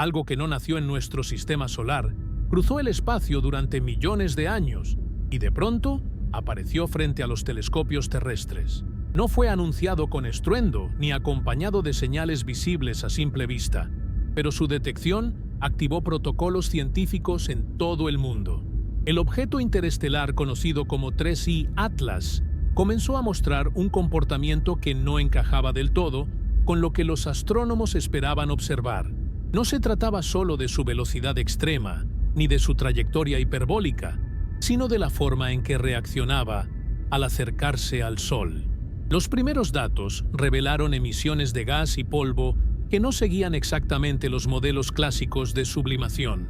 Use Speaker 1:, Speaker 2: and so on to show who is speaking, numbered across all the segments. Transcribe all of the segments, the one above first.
Speaker 1: algo que no nació en nuestro sistema solar, cruzó el espacio durante millones de años y de pronto apareció frente a los telescopios terrestres. No fue anunciado con estruendo ni acompañado de señales visibles a simple vista, pero su detección activó protocolos científicos en todo el mundo. El objeto interestelar conocido como 3I Atlas comenzó a mostrar un comportamiento que no encajaba del todo con lo que los astrónomos esperaban observar. No se trataba solo de su velocidad extrema, ni de su trayectoria hiperbólica, sino de la forma en que reaccionaba al acercarse al Sol. Los primeros datos revelaron emisiones de gas y polvo que no seguían exactamente los modelos clásicos de sublimación.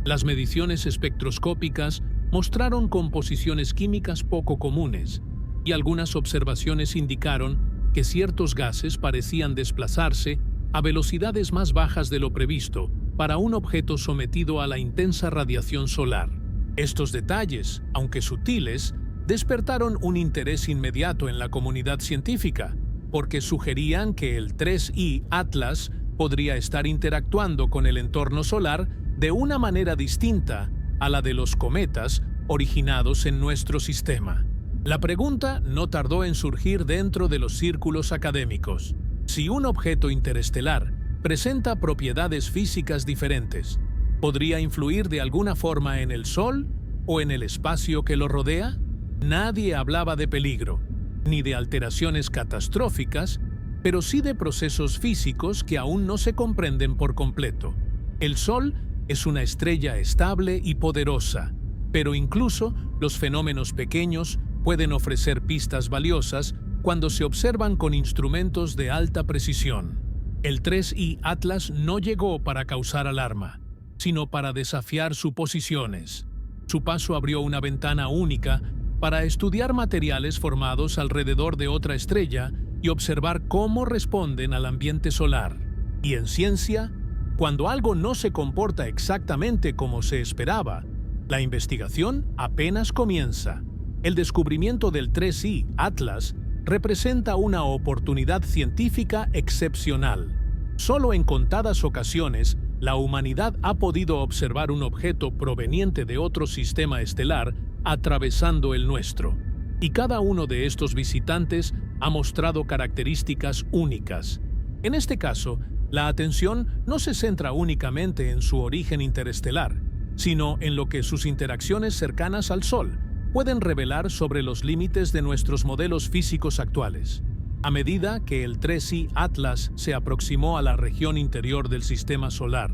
Speaker 1: Las mediciones espectroscópicas mostraron composiciones químicas poco comunes, y algunas observaciones indicaron que ciertos gases parecían desplazarse a velocidades más bajas de lo previsto para un objeto sometido a la intensa radiación solar. Estos detalles, aunque sutiles, despertaron un interés inmediato en la comunidad científica, porque sugerían que el 3I Atlas podría estar interactuando con el entorno solar de una manera distinta a la de los cometas originados en nuestro sistema. La pregunta no tardó en surgir dentro de los círculos académicos. Si un objeto interestelar presenta propiedades físicas diferentes, ¿podría influir de alguna forma en el Sol o en el espacio que lo rodea? Nadie hablaba de peligro, ni de alteraciones catastróficas, pero sí de procesos físicos que aún no se comprenden por completo. El Sol es una estrella estable y poderosa, pero incluso los fenómenos pequeños pueden ofrecer pistas valiosas cuando se observan con instrumentos de alta precisión. El 3I Atlas no llegó para causar alarma, sino para desafiar suposiciones. Su paso abrió una ventana única para estudiar materiales formados alrededor de otra estrella y observar cómo responden al ambiente solar. Y en ciencia, cuando algo no se comporta exactamente como se esperaba, la investigación apenas comienza. El descubrimiento del 3I Atlas representa una oportunidad científica excepcional. Solo en contadas ocasiones, la humanidad ha podido observar un objeto proveniente de otro sistema estelar atravesando el nuestro. Y cada uno de estos visitantes ha mostrado características únicas. En este caso, la atención no se centra únicamente en su origen interestelar, sino en lo que sus interacciones cercanas al Sol pueden revelar sobre los límites de nuestros modelos físicos actuales. A medida que el 3I Atlas se aproximó a la región interior del sistema solar,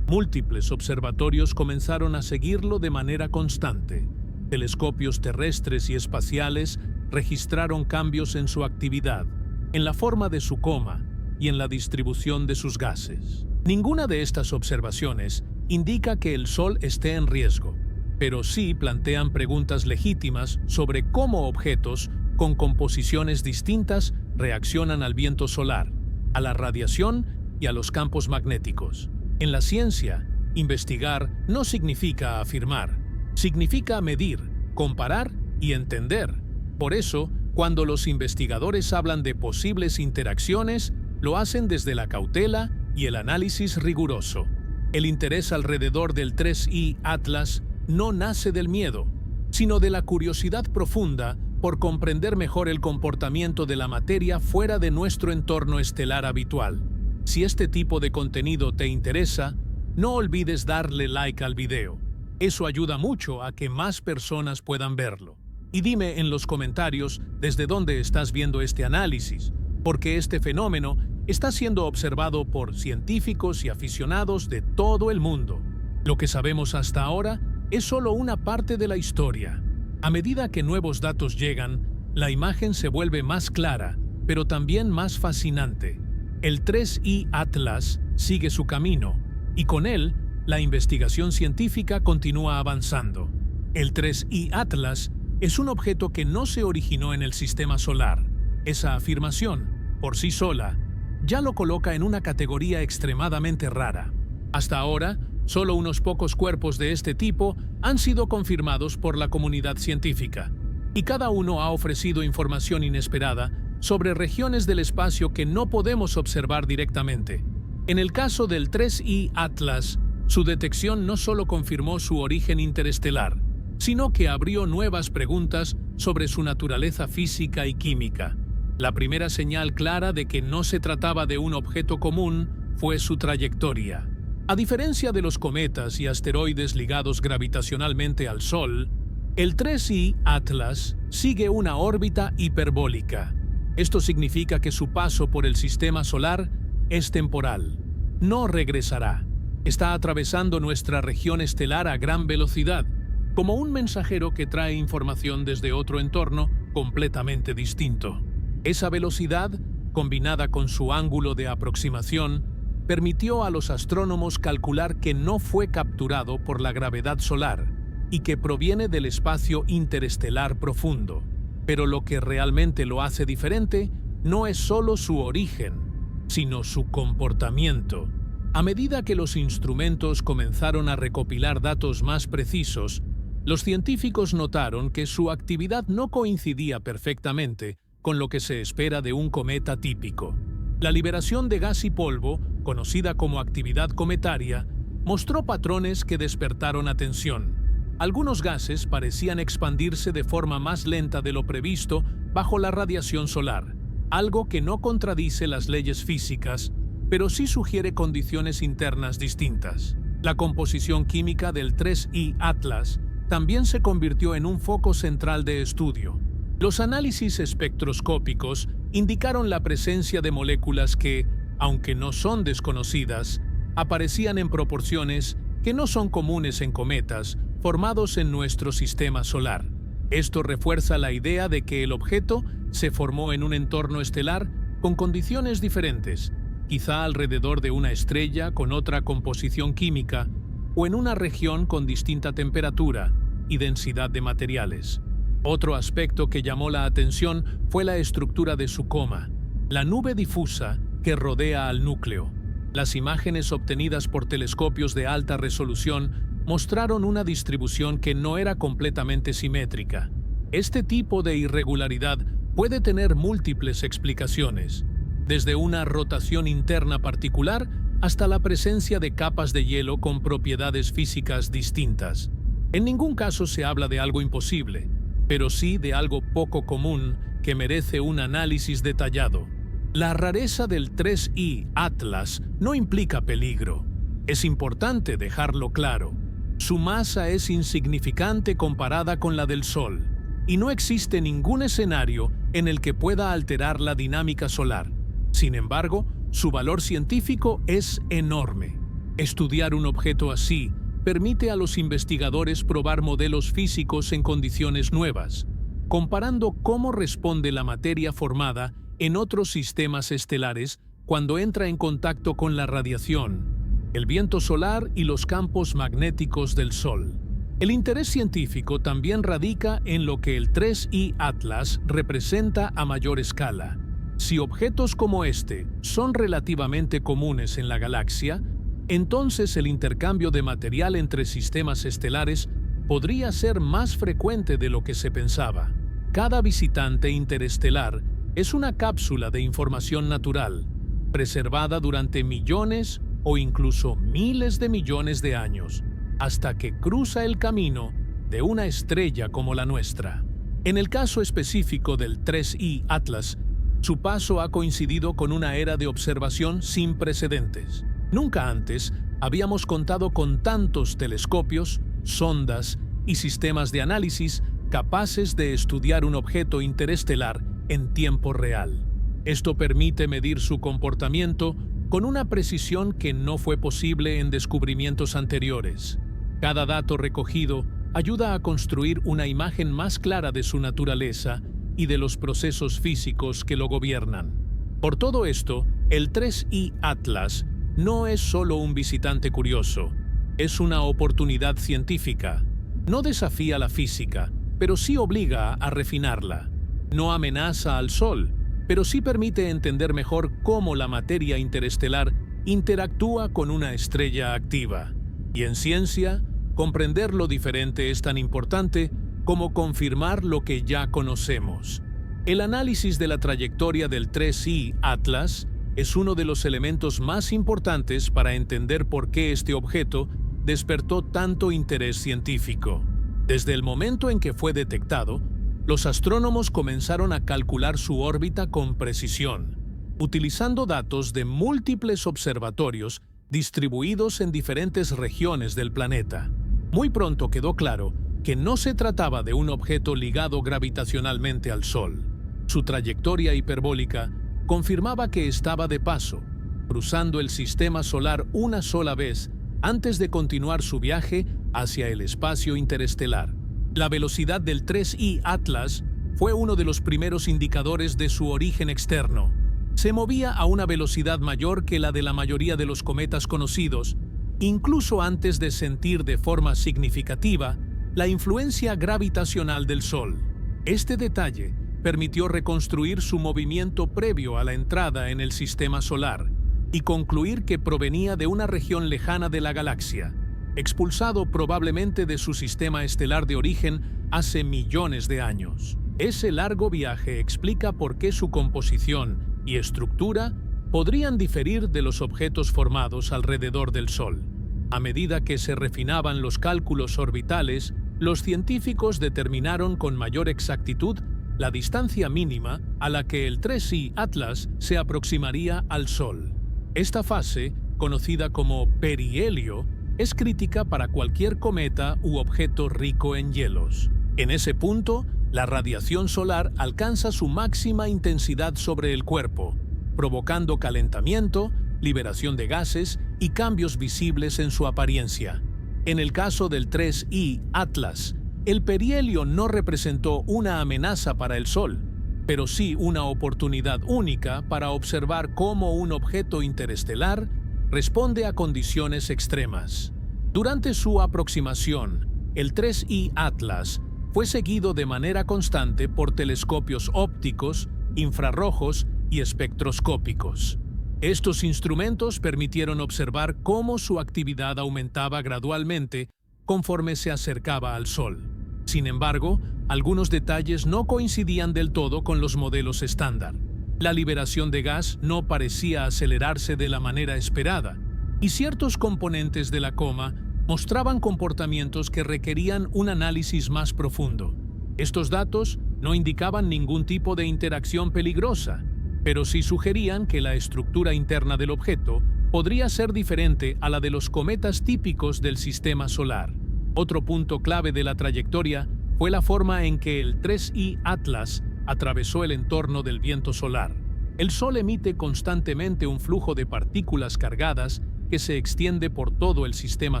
Speaker 1: múltiples observatorios comenzaron a seguirlo de manera constante. Telescopios terrestres y espaciales registraron cambios en su actividad, en la forma de su coma y en la distribución de sus gases. Ninguna de estas observaciones indica que el Sol esté en riesgo, pero sí plantean preguntas legítimas sobre cómo objetos con composiciones distintas reaccionan al viento solar, a la radiación y a los campos magnéticos. En la ciencia, investigar no significa afirmar, significa medir, comparar y entender. Por eso, cuando los investigadores hablan de posibles interacciones, lo hacen desde la cautela y el análisis riguroso. El interés alrededor del 3I Atlas no nace del miedo, sino de la curiosidad profunda por comprender mejor el comportamiento de la materia fuera de nuestro entorno estelar habitual. Si este tipo de contenido te interesa, no olvides darle like al video. Eso ayuda mucho a que más personas puedan verlo. Y dime en los comentarios desde dónde estás viendo este análisis, porque este fenómeno está siendo observado por científicos y aficionados de todo el mundo. Lo que sabemos hasta ahora es solo una parte de la historia. A medida que nuevos datos llegan, la imagen se vuelve más clara, pero también más fascinante. El 3I Atlas sigue su camino, y con él, la investigación científica continúa avanzando. El 3I Atlas es un objeto que no se originó en el sistema solar. Esa afirmación, por sí sola, ya lo coloca en una categoría extremadamente rara. Hasta ahora, solo unos pocos cuerpos de este tipo han sido confirmados por la comunidad científica, y cada uno ha ofrecido información inesperada sobre regiones del espacio que no podemos observar directamente. En el caso del 3I Atlas, su detección no solo confirmó su origen interestelar, sino que abrió nuevas preguntas sobre su naturaleza física y química. La primera señal clara de que no se trataba de un objeto común fue su trayectoria. A diferencia de los cometas y asteroides ligados gravitacionalmente al Sol, el 3I Atlas sigue una órbita hiperbólica. Esto significa que su paso por el sistema solar es temporal. No regresará. Está atravesando nuestra región estelar a gran velocidad, como un mensajero que trae información desde otro entorno completamente distinto. Esa velocidad, combinada con su ángulo de aproximación, permitió a los astrónomos calcular que no fue capturado por la gravedad solar y que proviene del espacio interestelar profundo. Pero lo que realmente lo hace diferente no es solo su origen, sino su comportamiento. A medida que los instrumentos comenzaron a recopilar datos más precisos, los científicos notaron que su actividad no coincidía perfectamente con lo que se espera de un cometa típico. La liberación de gas y polvo, conocida como actividad cometaria, mostró patrones que despertaron atención. Algunos gases parecían expandirse de forma más lenta de lo previsto bajo la radiación solar, algo que no contradice las leyes físicas, pero sí sugiere condiciones internas distintas. La composición química del 3I Atlas también se convirtió en un foco central de estudio. Los análisis espectroscópicos indicaron la presencia de moléculas que, aunque no son desconocidas, aparecían en proporciones que no son comunes en cometas formados en nuestro sistema solar. Esto refuerza la idea de que el objeto se formó en un entorno estelar con condiciones diferentes, quizá alrededor de una estrella con otra composición química o en una región con distinta temperatura y densidad de materiales. Otro aspecto que llamó la atención fue la estructura de su coma, la nube difusa que rodea al núcleo. Las imágenes obtenidas por telescopios de alta resolución mostraron una distribución que no era completamente simétrica. Este tipo de irregularidad puede tener múltiples explicaciones, desde una rotación interna particular hasta la presencia de capas de hielo con propiedades físicas distintas. En ningún caso se habla de algo imposible, pero sí de algo poco común que merece un análisis detallado. La rareza del 3I Atlas no implica peligro. Es importante dejarlo claro. Su masa es insignificante comparada con la del Sol, y no existe ningún escenario en el que pueda alterar la dinámica solar. Sin embargo, su valor científico es enorme. Estudiar un objeto así permite a los investigadores probar modelos físicos en condiciones nuevas, comparando cómo responde la materia formada en otros sistemas estelares cuando entra en contacto con la radiación, el viento solar y los campos magnéticos del Sol. El interés científico también radica en lo que el 3I Atlas representa a mayor escala. Si objetos como este son relativamente comunes en la galaxia, entonces el intercambio de material entre sistemas estelares podría ser más frecuente de lo que se pensaba. Cada visitante interestelar es una cápsula de información natural, preservada durante millones o incluso miles de millones de años, hasta que cruza el camino de una estrella como la nuestra. En el caso específico del 3I Atlas, su paso ha coincidido con una era de observación sin precedentes. Nunca antes habíamos contado con tantos telescopios, sondas y sistemas de análisis capaces de estudiar un objeto interestelar en tiempo real. Esto permite medir su comportamiento con una precisión que no fue posible en descubrimientos anteriores. Cada dato recogido ayuda a construir una imagen más clara de su naturaleza y de los procesos físicos que lo gobiernan. Por todo esto, el 3I Atlas no es solo un visitante curioso, es una oportunidad científica. No desafía la física, pero sí obliga a refinarla. No amenaza al Sol, pero sí permite entender mejor cómo la materia interestelar interactúa con una estrella activa. Y en ciencia, comprender lo diferente es tan importante como confirmar lo que ya conocemos. El análisis de la trayectoria del 3I Atlas es uno de los elementos más importantes para entender por qué este objeto despertó tanto interés científico. Desde el momento en que fue detectado, los astrónomos comenzaron a calcular su órbita con precisión, utilizando datos de múltiples observatorios distribuidos en diferentes regiones del planeta. Muy pronto quedó claro que no se trataba de un objeto ligado gravitacionalmente al Sol. Su trayectoria hiperbólica confirmaba que estaba de paso, cruzando el sistema solar una sola vez antes de continuar su viaje hacia el espacio interestelar. La velocidad del 3I Atlas fue uno de los primeros indicadores de su origen externo. Se movía a una velocidad mayor que la de la mayoría de los cometas conocidos, incluso antes de sentir de forma significativa la influencia gravitacional del Sol. Este detalle permitió reconstruir su movimiento previo a la entrada en el sistema solar y concluir que provenía de una región lejana de la galaxia, expulsado probablemente de su sistema estelar de origen hace millones de años. Ese largo viaje explica por qué su composición y estructura podrían diferir de los objetos formados alrededor del Sol. A medida que se refinaban los cálculos orbitales, los científicos determinaron con mayor exactitud la distancia mínima a la que el 3I Atlas se aproximaría al Sol. Esta fase, conocida como perihelio, es crítica para cualquier cometa u objeto rico en hielos. En ese punto, la radiación solar alcanza su máxima intensidad sobre el cuerpo, provocando calentamiento, liberación de gases y cambios visibles en su apariencia. En el caso del 3I Atlas, el perihelio no representó una amenaza para el Sol, pero sí una oportunidad única para observar cómo un objeto interestelar responde a condiciones extremas. Durante su aproximación, el 3I Atlas fue seguido de manera constante por telescopios ópticos, infrarrojos y espectroscópicos. Estos instrumentos permitieron observar cómo su actividad aumentaba gradualmente conforme se acercaba al Sol. Sin embargo, algunos detalles no coincidían del todo con los modelos estándar. La liberación de gas no parecía acelerarse de la manera esperada, y ciertos componentes de la coma mostraban comportamientos que requerían un análisis más profundo. Estos datos no indicaban ningún tipo de interacción peligrosa, pero sí sugerían que la estructura interna del objeto podría ser diferente a la de los cometas típicos del sistema solar. Otro punto clave de la trayectoria fue la forma en que el 3I Atlas atravesó el entorno del viento solar. El Sol emite constantemente un flujo de partículas cargadas que se extiende por todo el sistema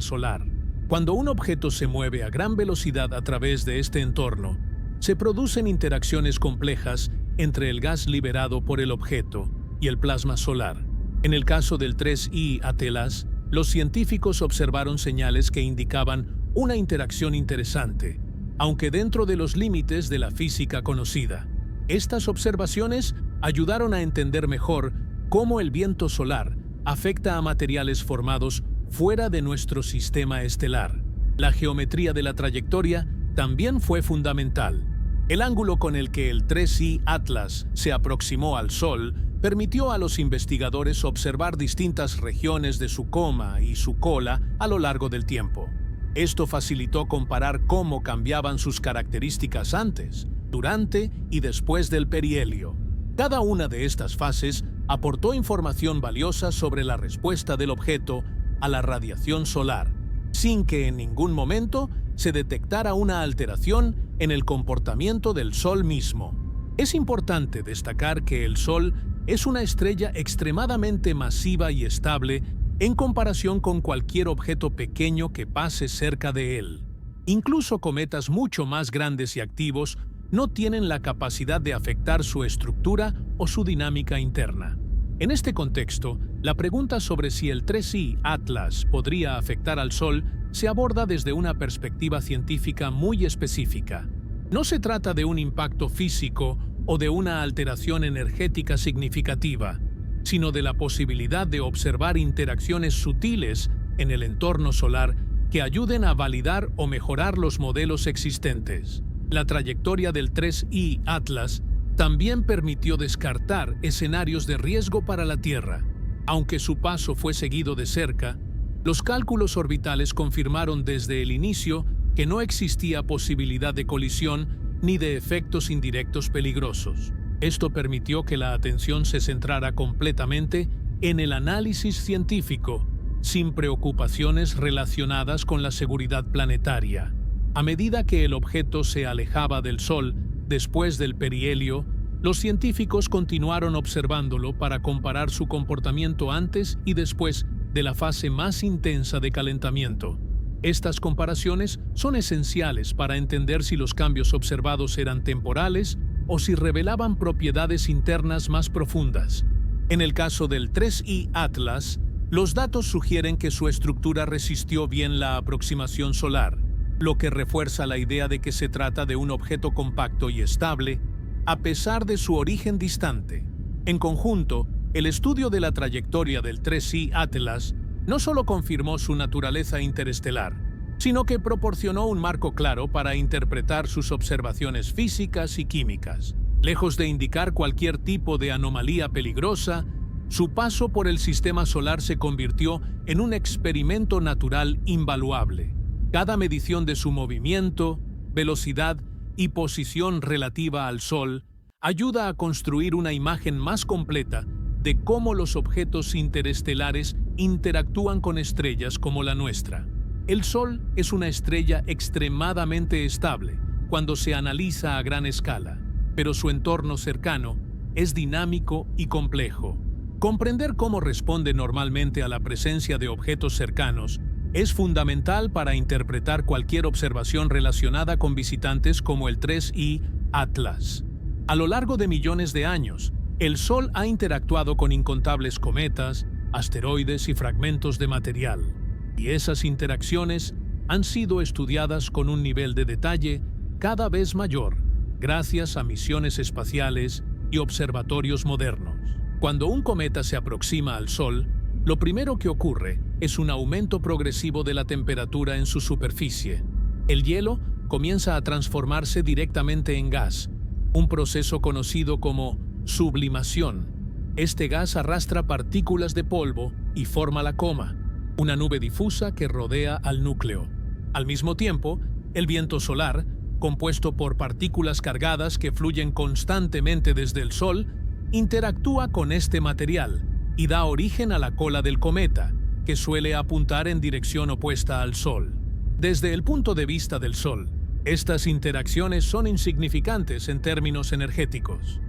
Speaker 1: solar. Cuando un objeto se mueve a gran velocidad a través de este entorno, se producen interacciones complejas entre el gas liberado por el objeto y el plasma solar. En el caso del 3I Atlas, los científicos observaron señales que indicaban una interacción interesante, aunque dentro de los límites de la física conocida. Estas observaciones ayudaron a entender mejor cómo el viento solar afecta a materiales formados fuera de nuestro sistema estelar. La geometría de la trayectoria también fue fundamental. El ángulo con el que el 3I Atlas se aproximó al Sol permitió a los investigadores observar distintas regiones de su coma y su cola a lo largo del tiempo. Esto facilitó comparar cómo cambiaban sus características antes, durante y después del perihelio. Cada una de estas fases aportó información valiosa sobre la respuesta del objeto a la radiación solar, sin que en ningún momento se detectara una alteración en el comportamiento del Sol mismo. Es importante destacar que el Sol es una estrella extremadamente masiva y estable en comparación con cualquier objeto pequeño que pase cerca de él. Incluso cometas mucho más grandes y activos no tienen la capacidad de afectar su estructura o su dinámica interna. En este contexto, la pregunta sobre si el 3I Atlas podría afectar al Sol se aborda desde una perspectiva científica muy específica. No se trata de un impacto físico o de una alteración energética significativa, sino de la posibilidad de observar interacciones sutiles en el entorno solar que ayuden a validar o mejorar los modelos existentes. La trayectoria del 3I Atlas También permitió descartar escenarios de riesgo para la Tierra. Aunque su paso fue seguido de cerca, los cálculos orbitales confirmaron desde el inicio que no existía posibilidad de colisión ni de efectos indirectos peligrosos. Esto permitió que la atención se centrara completamente en el análisis científico, sin preocupaciones relacionadas con la seguridad planetaria. A medida que el objeto se alejaba del Sol después del perihelio, los científicos continuaron observándolo para comparar su comportamiento antes y después de la fase más intensa de calentamiento. Estas comparaciones son esenciales para entender si los cambios observados eran temporales o si revelaban propiedades internas más profundas. En el caso del 3I Atlas, los datos sugieren que su estructura resistió bien la aproximación solar, lo que refuerza la idea de que se trata de un objeto compacto y estable, a pesar de su origen distante. En conjunto, el estudio de la trayectoria del 3I Atlas no solo confirmó su naturaleza interestelar, sino que proporcionó un marco claro para interpretar sus observaciones físicas y químicas. Lejos de indicar cualquier tipo de anomalía peligrosa, su paso por el sistema solar se convirtió en un experimento natural invaluable. Cada medición de su movimiento, velocidad y posición relativa al Sol ayuda a construir una imagen más completa de cómo los objetos interestelares interactúan con estrellas como la nuestra. El Sol es una estrella extremadamente estable cuando se analiza a gran escala, pero su entorno cercano es dinámico y complejo. Comprender cómo responde normalmente a la presencia de objetos cercanos es fundamental para interpretar cualquier observación relacionada con visitantes como el 3I Atlas. A lo largo de millones de años, el Sol ha interactuado con incontables cometas, asteroides y fragmentos de material, y esas interacciones han sido estudiadas con un nivel de detalle cada vez mayor gracias a misiones espaciales y observatorios modernos. Cuando un cometa se aproxima al Sol, lo primero que ocurre es un aumento progresivo de la temperatura en su superficie. El hielo comienza a transformarse directamente en gas, un proceso conocido como sublimación. Este gas arrastra partículas de polvo y forma la coma, una nube difusa que rodea al núcleo. Al mismo tiempo, el viento solar, compuesto por partículas cargadas que fluyen constantemente desde el Sol, interactúa con este material y da origen a la cola del cometa, que suele apuntar en dirección opuesta al Sol. Desde el punto de vista del Sol, estas interacciones son insignificantes en términos energéticos.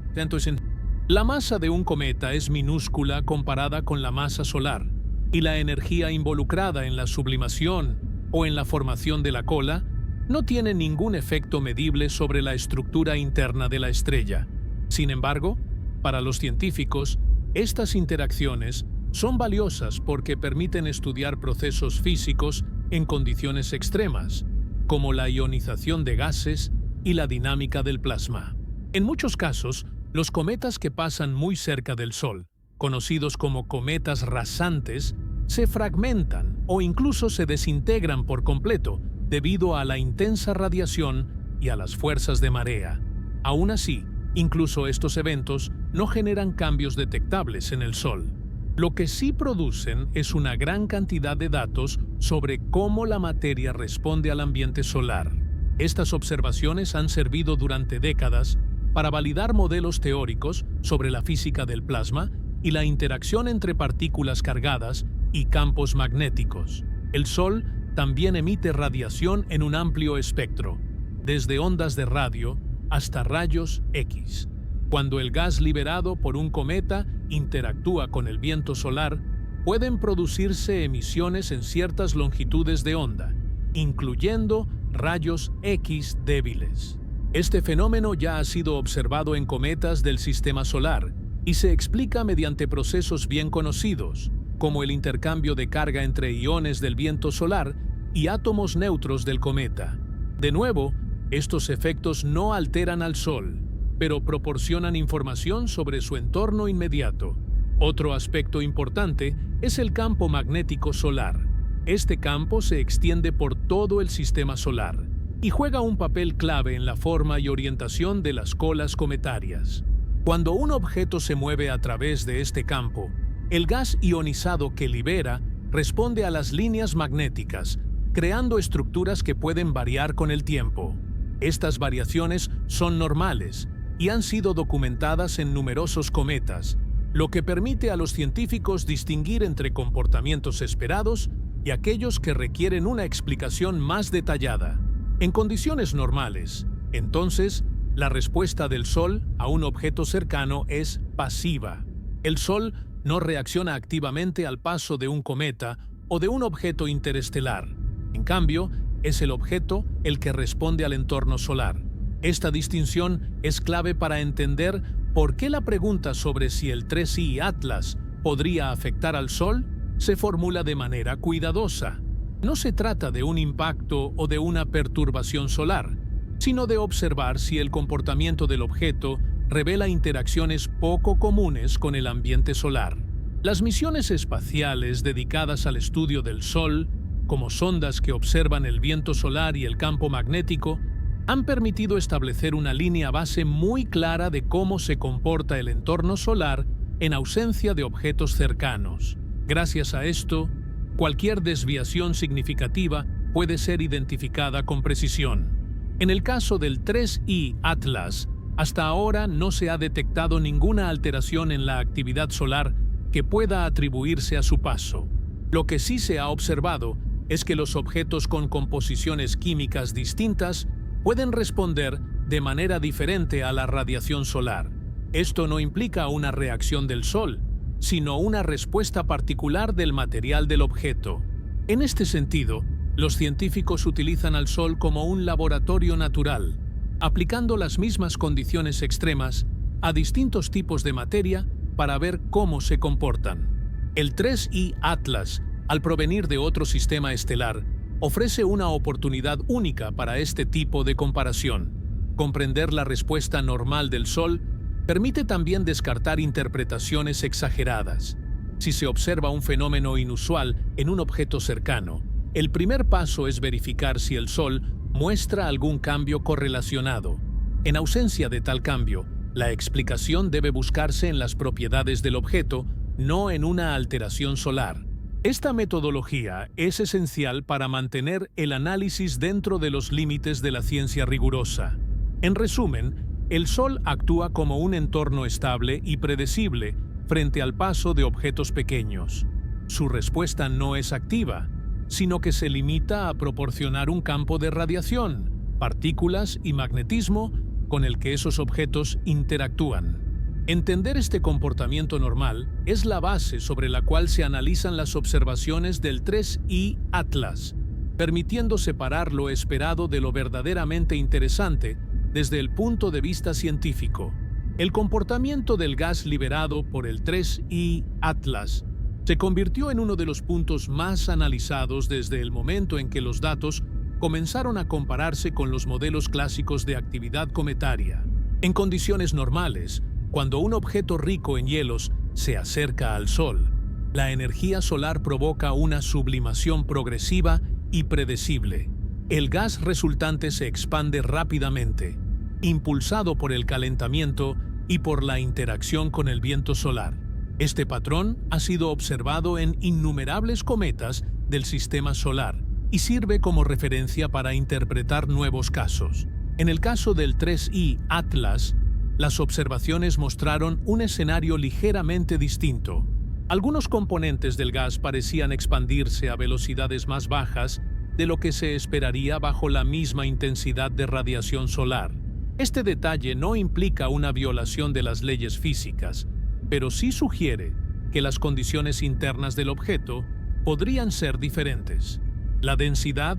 Speaker 1: La masa de un cometa es minúscula comparada con la masa solar, y la energía involucrada en la sublimación o en la formación de la cola no tiene ningún efecto medible sobre la estructura interna de la estrella. Sin embargo, para los científicos, estas interacciones son valiosas porque permiten estudiar procesos físicos en condiciones extremas, como la ionización de gases y la dinámica del plasma. En muchos casos, los cometas que pasan muy cerca del Sol, conocidos como cometas rasantes, se fragmentan o incluso se desintegran por completo debido a la intensa radiación y a las fuerzas de marea. Aún así, incluso estos eventos no generan cambios detectables en el Sol. Lo que sí producen es una gran cantidad de datos sobre cómo la materia responde al ambiente solar. Estas observaciones han servido durante décadas para validar modelos teóricos sobre la física del plasma y la interacción entre partículas cargadas y campos magnéticos. El Sol también emite radiación en un amplio espectro, desde ondas de radio hasta rayos X. Cuando el gas liberado por un cometa interactúa con el viento solar, pueden producirse emisiones en ciertas longitudes de onda, incluyendo rayos X débiles. Este fenómeno ya ha sido observado en cometas del sistema solar y se explica mediante procesos bien conocidos, como el intercambio de carga entre iones del viento solar y átomos neutros del cometa. De nuevo, estos efectos no alteran al Sol, pero proporcionan información sobre su entorno inmediato. Otro aspecto importante es el campo magnético solar. Este campo se extiende por todo el sistema solar, y juega un papel clave en la forma y orientación de las colas cometarias. Cuando un objeto se mueve a través de este campo, el gas ionizado que libera responde a las líneas magnéticas, creando estructuras que pueden variar con el tiempo. Estas variaciones son normales y han sido documentadas en numerosos cometas, lo que permite a los científicos distinguir entre comportamientos esperados y aquellos que requieren una explicación más detallada. En condiciones normales, entonces, la respuesta del Sol a un objeto cercano es pasiva. El Sol no reacciona activamente al paso de un cometa o de un objeto interestelar. En cambio, es el objeto el que responde al entorno solar. Esta distinción es clave para entender por qué la pregunta sobre si el 3I Atlas podría afectar al Sol se formula de manera cuidadosa. No se trata de un impacto o de una perturbación solar, sino de observar si el comportamiento del objeto revela interacciones poco comunes con el ambiente solar. Las misiones espaciales dedicadas al estudio del Sol, como sondas que observan el viento solar y el campo magnético, han permitido establecer una línea base muy clara de cómo se comporta el entorno solar en ausencia de objetos cercanos. Gracias a esto, cualquier desviación significativa puede ser identificada con precisión. En el caso del 3I Atlas, hasta ahora no se ha detectado ninguna alteración en la actividad solar que pueda atribuirse a su paso. Lo que sí se ha observado es que los objetos con composiciones químicas distintas pueden responder de manera diferente a la radiación solar. Esto no implica una reacción del Sol, sino una respuesta particular del material del objeto. En este sentido, los científicos utilizan al Sol como un laboratorio natural, aplicando las mismas condiciones extremas a distintos tipos de materia para ver cómo se comportan. El 3I Atlas, al provenir de otro sistema estelar, ofrece una oportunidad única para este tipo de comparación. Comprender la respuesta normal del Sol permite también descartar interpretaciones exageradas. Si se observa un fenómeno inusual en un objeto cercano, el primer paso es verificar si el Sol muestra algún cambio correlacionado. En ausencia de tal cambio, la explicación debe buscarse en las propiedades del objeto, no en una alteración solar. Esta metodología es esencial para mantener el análisis dentro de los límites de la ciencia rigurosa. En resumen, el Sol actúa como un entorno estable y predecible frente al paso de objetos pequeños. Su respuesta no es activa, sino que se limita a proporcionar un campo de radiación, partículas y magnetismo con el que esos objetos interactúan. Entender este comportamiento normal es la base sobre la cual se analizan las observaciones del 3I Atlas, permitiendo separar lo esperado de lo verdaderamente interesante desde el punto de vista científico. El comportamiento del gas liberado por el 3I Atlas se convirtió en uno de los puntos más analizados desde el momento en que los datos comenzaron a compararse con los modelos clásicos de actividad cometaria. En condiciones normales, cuando un objeto rico en hielos se acerca al Sol, la energía solar provoca una sublimación progresiva y predecible. El gas resultante se expande rápidamente, impulsado por el calentamiento y por la interacción con el viento solar. Este patrón ha sido observado en innumerables cometas del sistema solar y sirve como referencia para interpretar nuevos casos. En el caso del 3I Atlas, las observaciones mostraron un escenario ligeramente distinto. Algunos componentes del gas parecían expandirse a velocidades más bajas de lo que se esperaría bajo la misma intensidad de radiación solar. Este detalle no implica una violación de las leyes físicas, pero sí sugiere que las condiciones internas del objeto podrían ser diferentes. La densidad,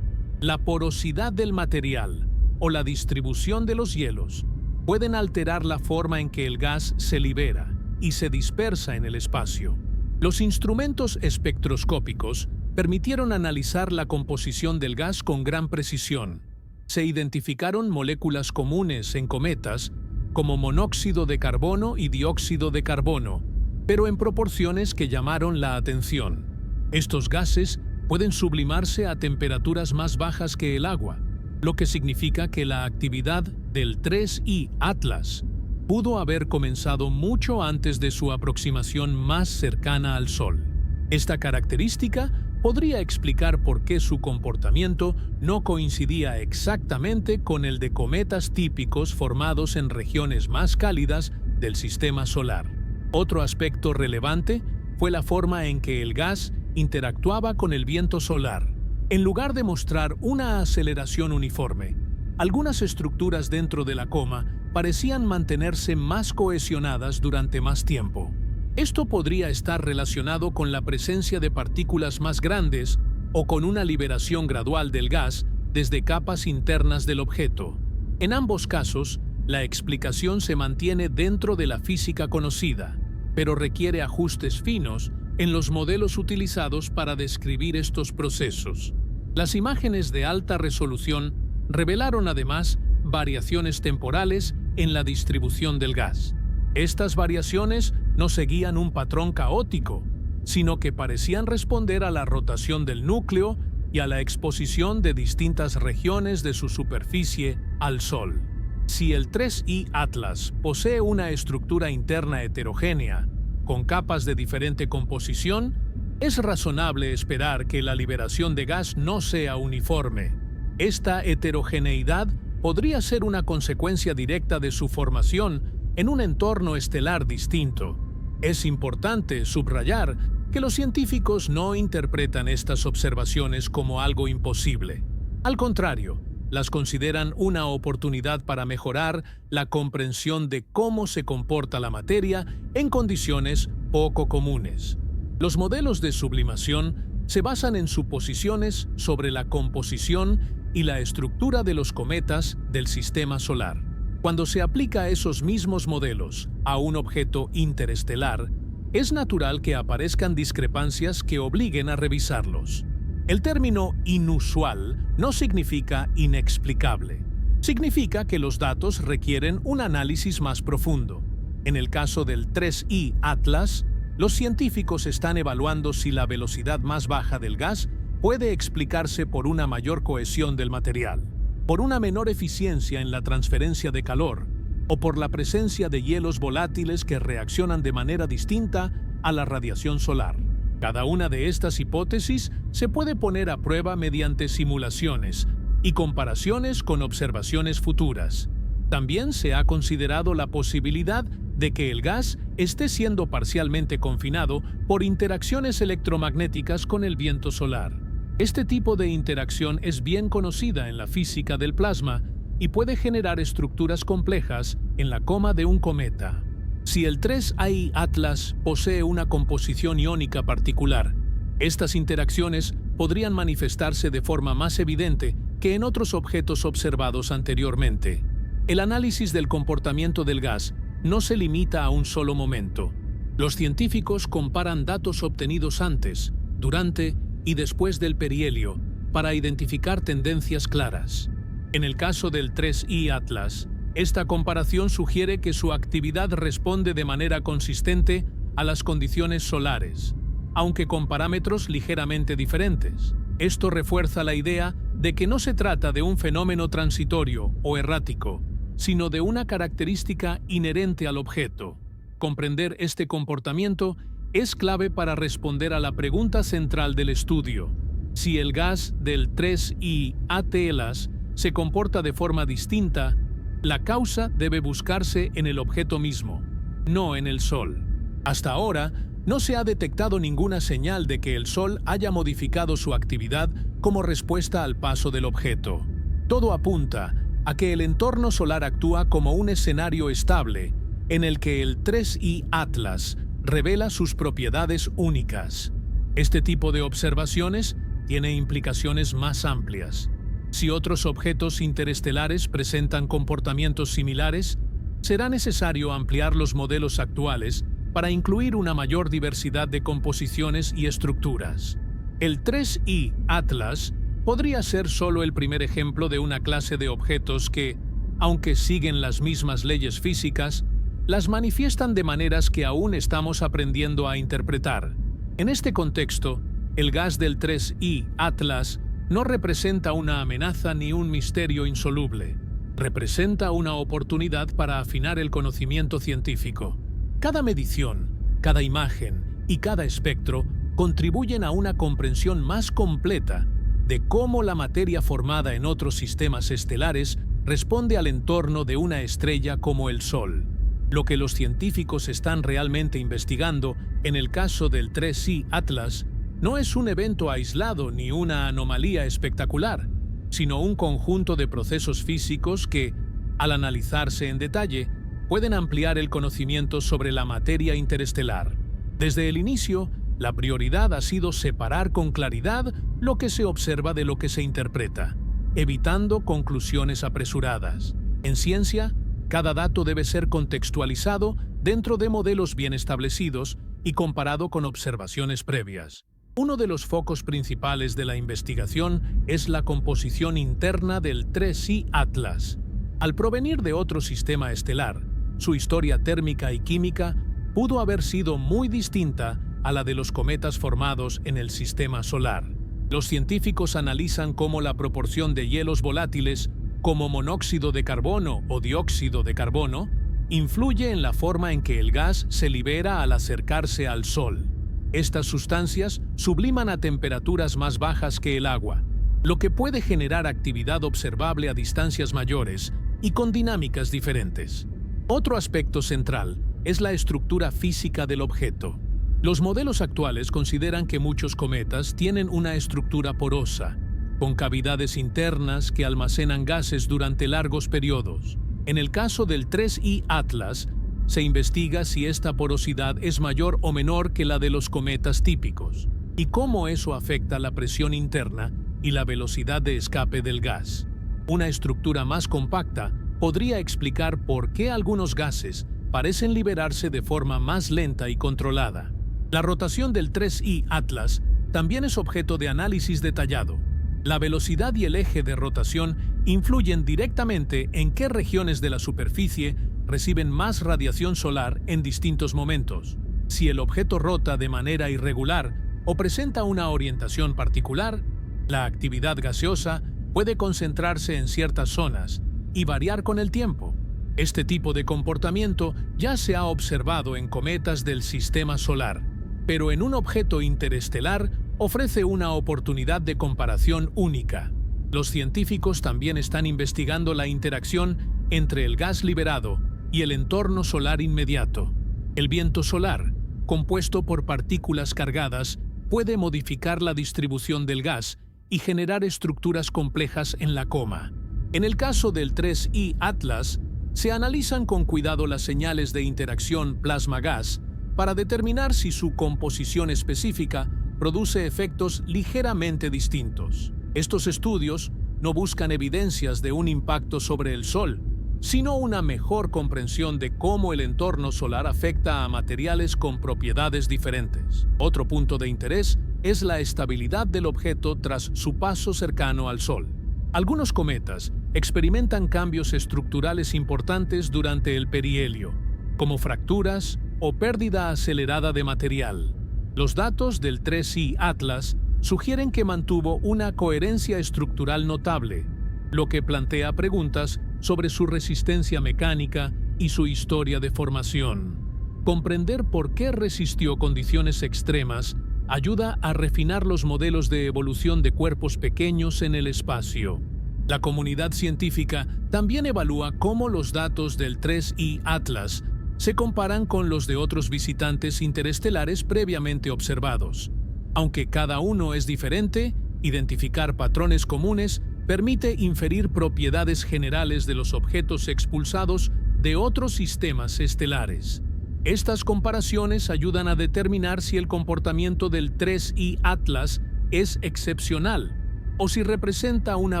Speaker 1: la porosidad del material o la distribución de los hielos pueden alterar la forma en que el gas se libera y se dispersa en el espacio. Los instrumentos espectroscópicos permitieron analizar la composición del gas con gran precisión. Se identificaron moléculas comunes en cometas como monóxido de carbono y dióxido de carbono, pero en proporciones que llamaron la atención. Estos gases pueden sublimarse a temperaturas más bajas que el agua, lo que significa que la actividad del 3I Atlas pudo haber comenzado mucho antes de su aproximación más cercana al Sol. Esta característica podría explicar por qué su comportamiento no coincidía exactamente con el de cometas típicos formados en regiones más cálidas del sistema solar. Otro aspecto relevante fue la forma en que el gas interactuaba con el viento solar. En lugar de mostrar una aceleración uniforme, algunas estructuras dentro de la coma parecían mantenerse más cohesionadas durante más tiempo. Esto podría estar relacionado con la presencia de partículas más grandes o con una liberación gradual del gas desde capas internas del objeto. En ambos casos, la explicación se mantiene dentro de la física conocida, pero requiere ajustes finos en los modelos utilizados para describir estos procesos. Las imágenes de alta resolución revelaron además variaciones temporales en la distribución del gas. Estas variaciones no seguían un patrón caótico, sino que parecían responder a la rotación del núcleo y a la exposición de distintas regiones de su superficie al Sol. Si el 3I Atlas posee una estructura interna heterogénea, con capas de diferente composición, es razonable esperar que la liberación de gas no sea uniforme. Esta heterogeneidad podría ser una consecuencia directa de su formación en un entorno estelar distinto. Es importante subrayar que los científicos no interpretan estas observaciones como algo imposible. Al contrario, las consideran una oportunidad para mejorar la comprensión de cómo se comporta la materia en condiciones poco comunes. Los modelos de sublimación se basan en suposiciones sobre la composición y la estructura de los cometas del sistema solar. Cuando se aplica esos mismos modelos a un objeto interestelar, es natural que aparezcan discrepancias que obliguen a revisarlos. El término inusual no significa inexplicable. Significa que los datos requieren un análisis más profundo. En el caso del 3I Atlas, los científicos están evaluando si la velocidad más baja del gas puede explicarse por una mayor cohesión del material, por una menor eficiencia en la transferencia de calor o por la presencia de hielos volátiles que reaccionan de manera distinta a la radiación solar. Cada una de estas hipótesis se puede poner a prueba mediante simulaciones y comparaciones con observaciones futuras. También se ha considerado la posibilidad de que el gas esté siendo parcialmente confinado por interacciones electromagnéticas con el viento solar. Este tipo de interacción es bien conocida en la física del plasma y puede generar estructuras complejas en la coma de un cometa. Si el 3I Atlas posee una composición iónica particular, estas interacciones podrían manifestarse de forma más evidente que en otros objetos observados anteriormente. El análisis del comportamiento del gas no se limita a un solo momento. Los científicos comparan datos obtenidos antes, durante y después del perihelio para identificar tendencias claras. En el caso del 3I Atlas, esta comparación sugiere que su actividad responde de manera consistente a las condiciones solares, aunque con parámetros ligeramente diferentes. Esto refuerza la idea de que no se trata de un fenómeno transitorio o errático, sino de una característica inherente al objeto. Comprender este comportamiento es clave para responder a la pregunta central del estudio: si el gas del 3I Atlas se comporta de forma distinta, la causa debe buscarse en el objeto mismo, no en el Sol. Hasta ahora, no se ha detectado ninguna señal de que el Sol haya modificado su actividad como respuesta al paso del objeto. Todo apunta a que el entorno solar actúa como un escenario estable en el que el 3I Atlas revela sus propiedades únicas. Este tipo de observaciones tiene implicaciones más amplias. Si otros objetos interestelares presentan comportamientos similares, será necesario ampliar los modelos actuales para incluir una mayor diversidad de composiciones y estructuras. El 3I Atlas podría ser solo el primer ejemplo de una clase de objetos que, aunque siguen las mismas leyes físicas, las manifiestan de maneras que aún estamos aprendiendo a interpretar. En este contexto, el gas del 3I Atlas no representa una amenaza ni un misterio insoluble. Representa una oportunidad para afinar el conocimiento científico. Cada medición, cada imagen y cada espectro contribuyen a una comprensión más completa de cómo la materia formada en otros sistemas estelares responde al entorno de una estrella como el Sol. Lo que los científicos están realmente investigando en el caso del 3I Atlas no es un evento aislado ni una anomalía espectacular, sino un conjunto de procesos físicos que, al analizarse en detalle, pueden ampliar el conocimiento sobre la materia interestelar. Desde el inicio, la prioridad ha sido separar con claridad lo que se observa de lo que se interpreta, evitando conclusiones apresuradas. En ciencia, cada dato debe ser contextualizado dentro de modelos bien establecidos y comparado con observaciones previas. Uno de los focos principales de la investigación es la composición interna del 3I Atlas. Al provenir de otro sistema estelar, su historia térmica y química pudo haber sido muy distinta a la de los cometas formados en el sistema solar. Los científicos analizan cómo la proporción de hielos volátiles, como monóxido de carbono o dióxido de carbono, influye en la forma en que el gas se libera al acercarse al Sol. Estas sustancias subliman a temperaturas más bajas que el agua, lo que puede generar actividad observable a distancias mayores y con dinámicas diferentes. Otro aspecto central es la estructura física del objeto. Los modelos actuales consideran que muchos cometas tienen una estructura porosa, con cavidades internas que almacenan gases durante largos periodos. En el caso del 3I Atlas, se investiga si esta porosidad es mayor o menor que la de los cometas típicos, y cómo eso afecta la presión interna y la velocidad de escape del gas. Una estructura más compacta podría explicar por qué algunos gases parecen liberarse de forma más lenta y controlada. La rotación del 3I Atlas también es objeto de análisis detallado. La velocidad y el eje de rotación influyen directamente en qué regiones de la superficie reciben más radiación solar en distintos momentos. Si el objeto rota de manera irregular o presenta una orientación particular, la actividad gaseosa puede concentrarse en ciertas zonas y variar con el tiempo. Este tipo de comportamiento ya se ha observado en cometas del sistema solar, pero en un objeto interestelar ofrece una oportunidad de comparación única. Los científicos también están investigando la interacción entre el gas liberado y el entorno solar inmediato. El viento solar, compuesto por partículas cargadas, puede modificar la distribución del gas y generar estructuras complejas en la coma. En el caso del 3I Atlas, se analizan con cuidado las señales de interacción plasma-gas para determinar si su composición específica produce efectos ligeramente distintos. Estos estudios no buscan evidencias de un impacto sobre el Sol, sino una mejor comprensión de cómo el entorno solar afecta a materiales con propiedades diferentes. Otro punto de interés es la estabilidad del objeto tras su paso cercano al Sol. Algunos cometas experimentan cambios estructurales importantes durante el perihelio, como fracturas o pérdida acelerada de material. Los datos del 3I Atlas sugieren que mantuvo una coherencia estructural notable, lo que plantea preguntas sobre su resistencia mecánica y su historia de formación. Comprender por qué resistió condiciones extremas ayuda a refinar los modelos de evolución de cuerpos pequeños en el espacio. La comunidad científica también evalúa cómo los datos del 3I Atlas se comparan con los de otros visitantes interestelares previamente observados. Aunque cada uno es diferente, identificar patrones comunes permite inferir propiedades generales de los objetos expulsados de otros sistemas estelares. Estas comparaciones ayudan a determinar si el comportamiento del 3I Atlas es excepcional o si representa una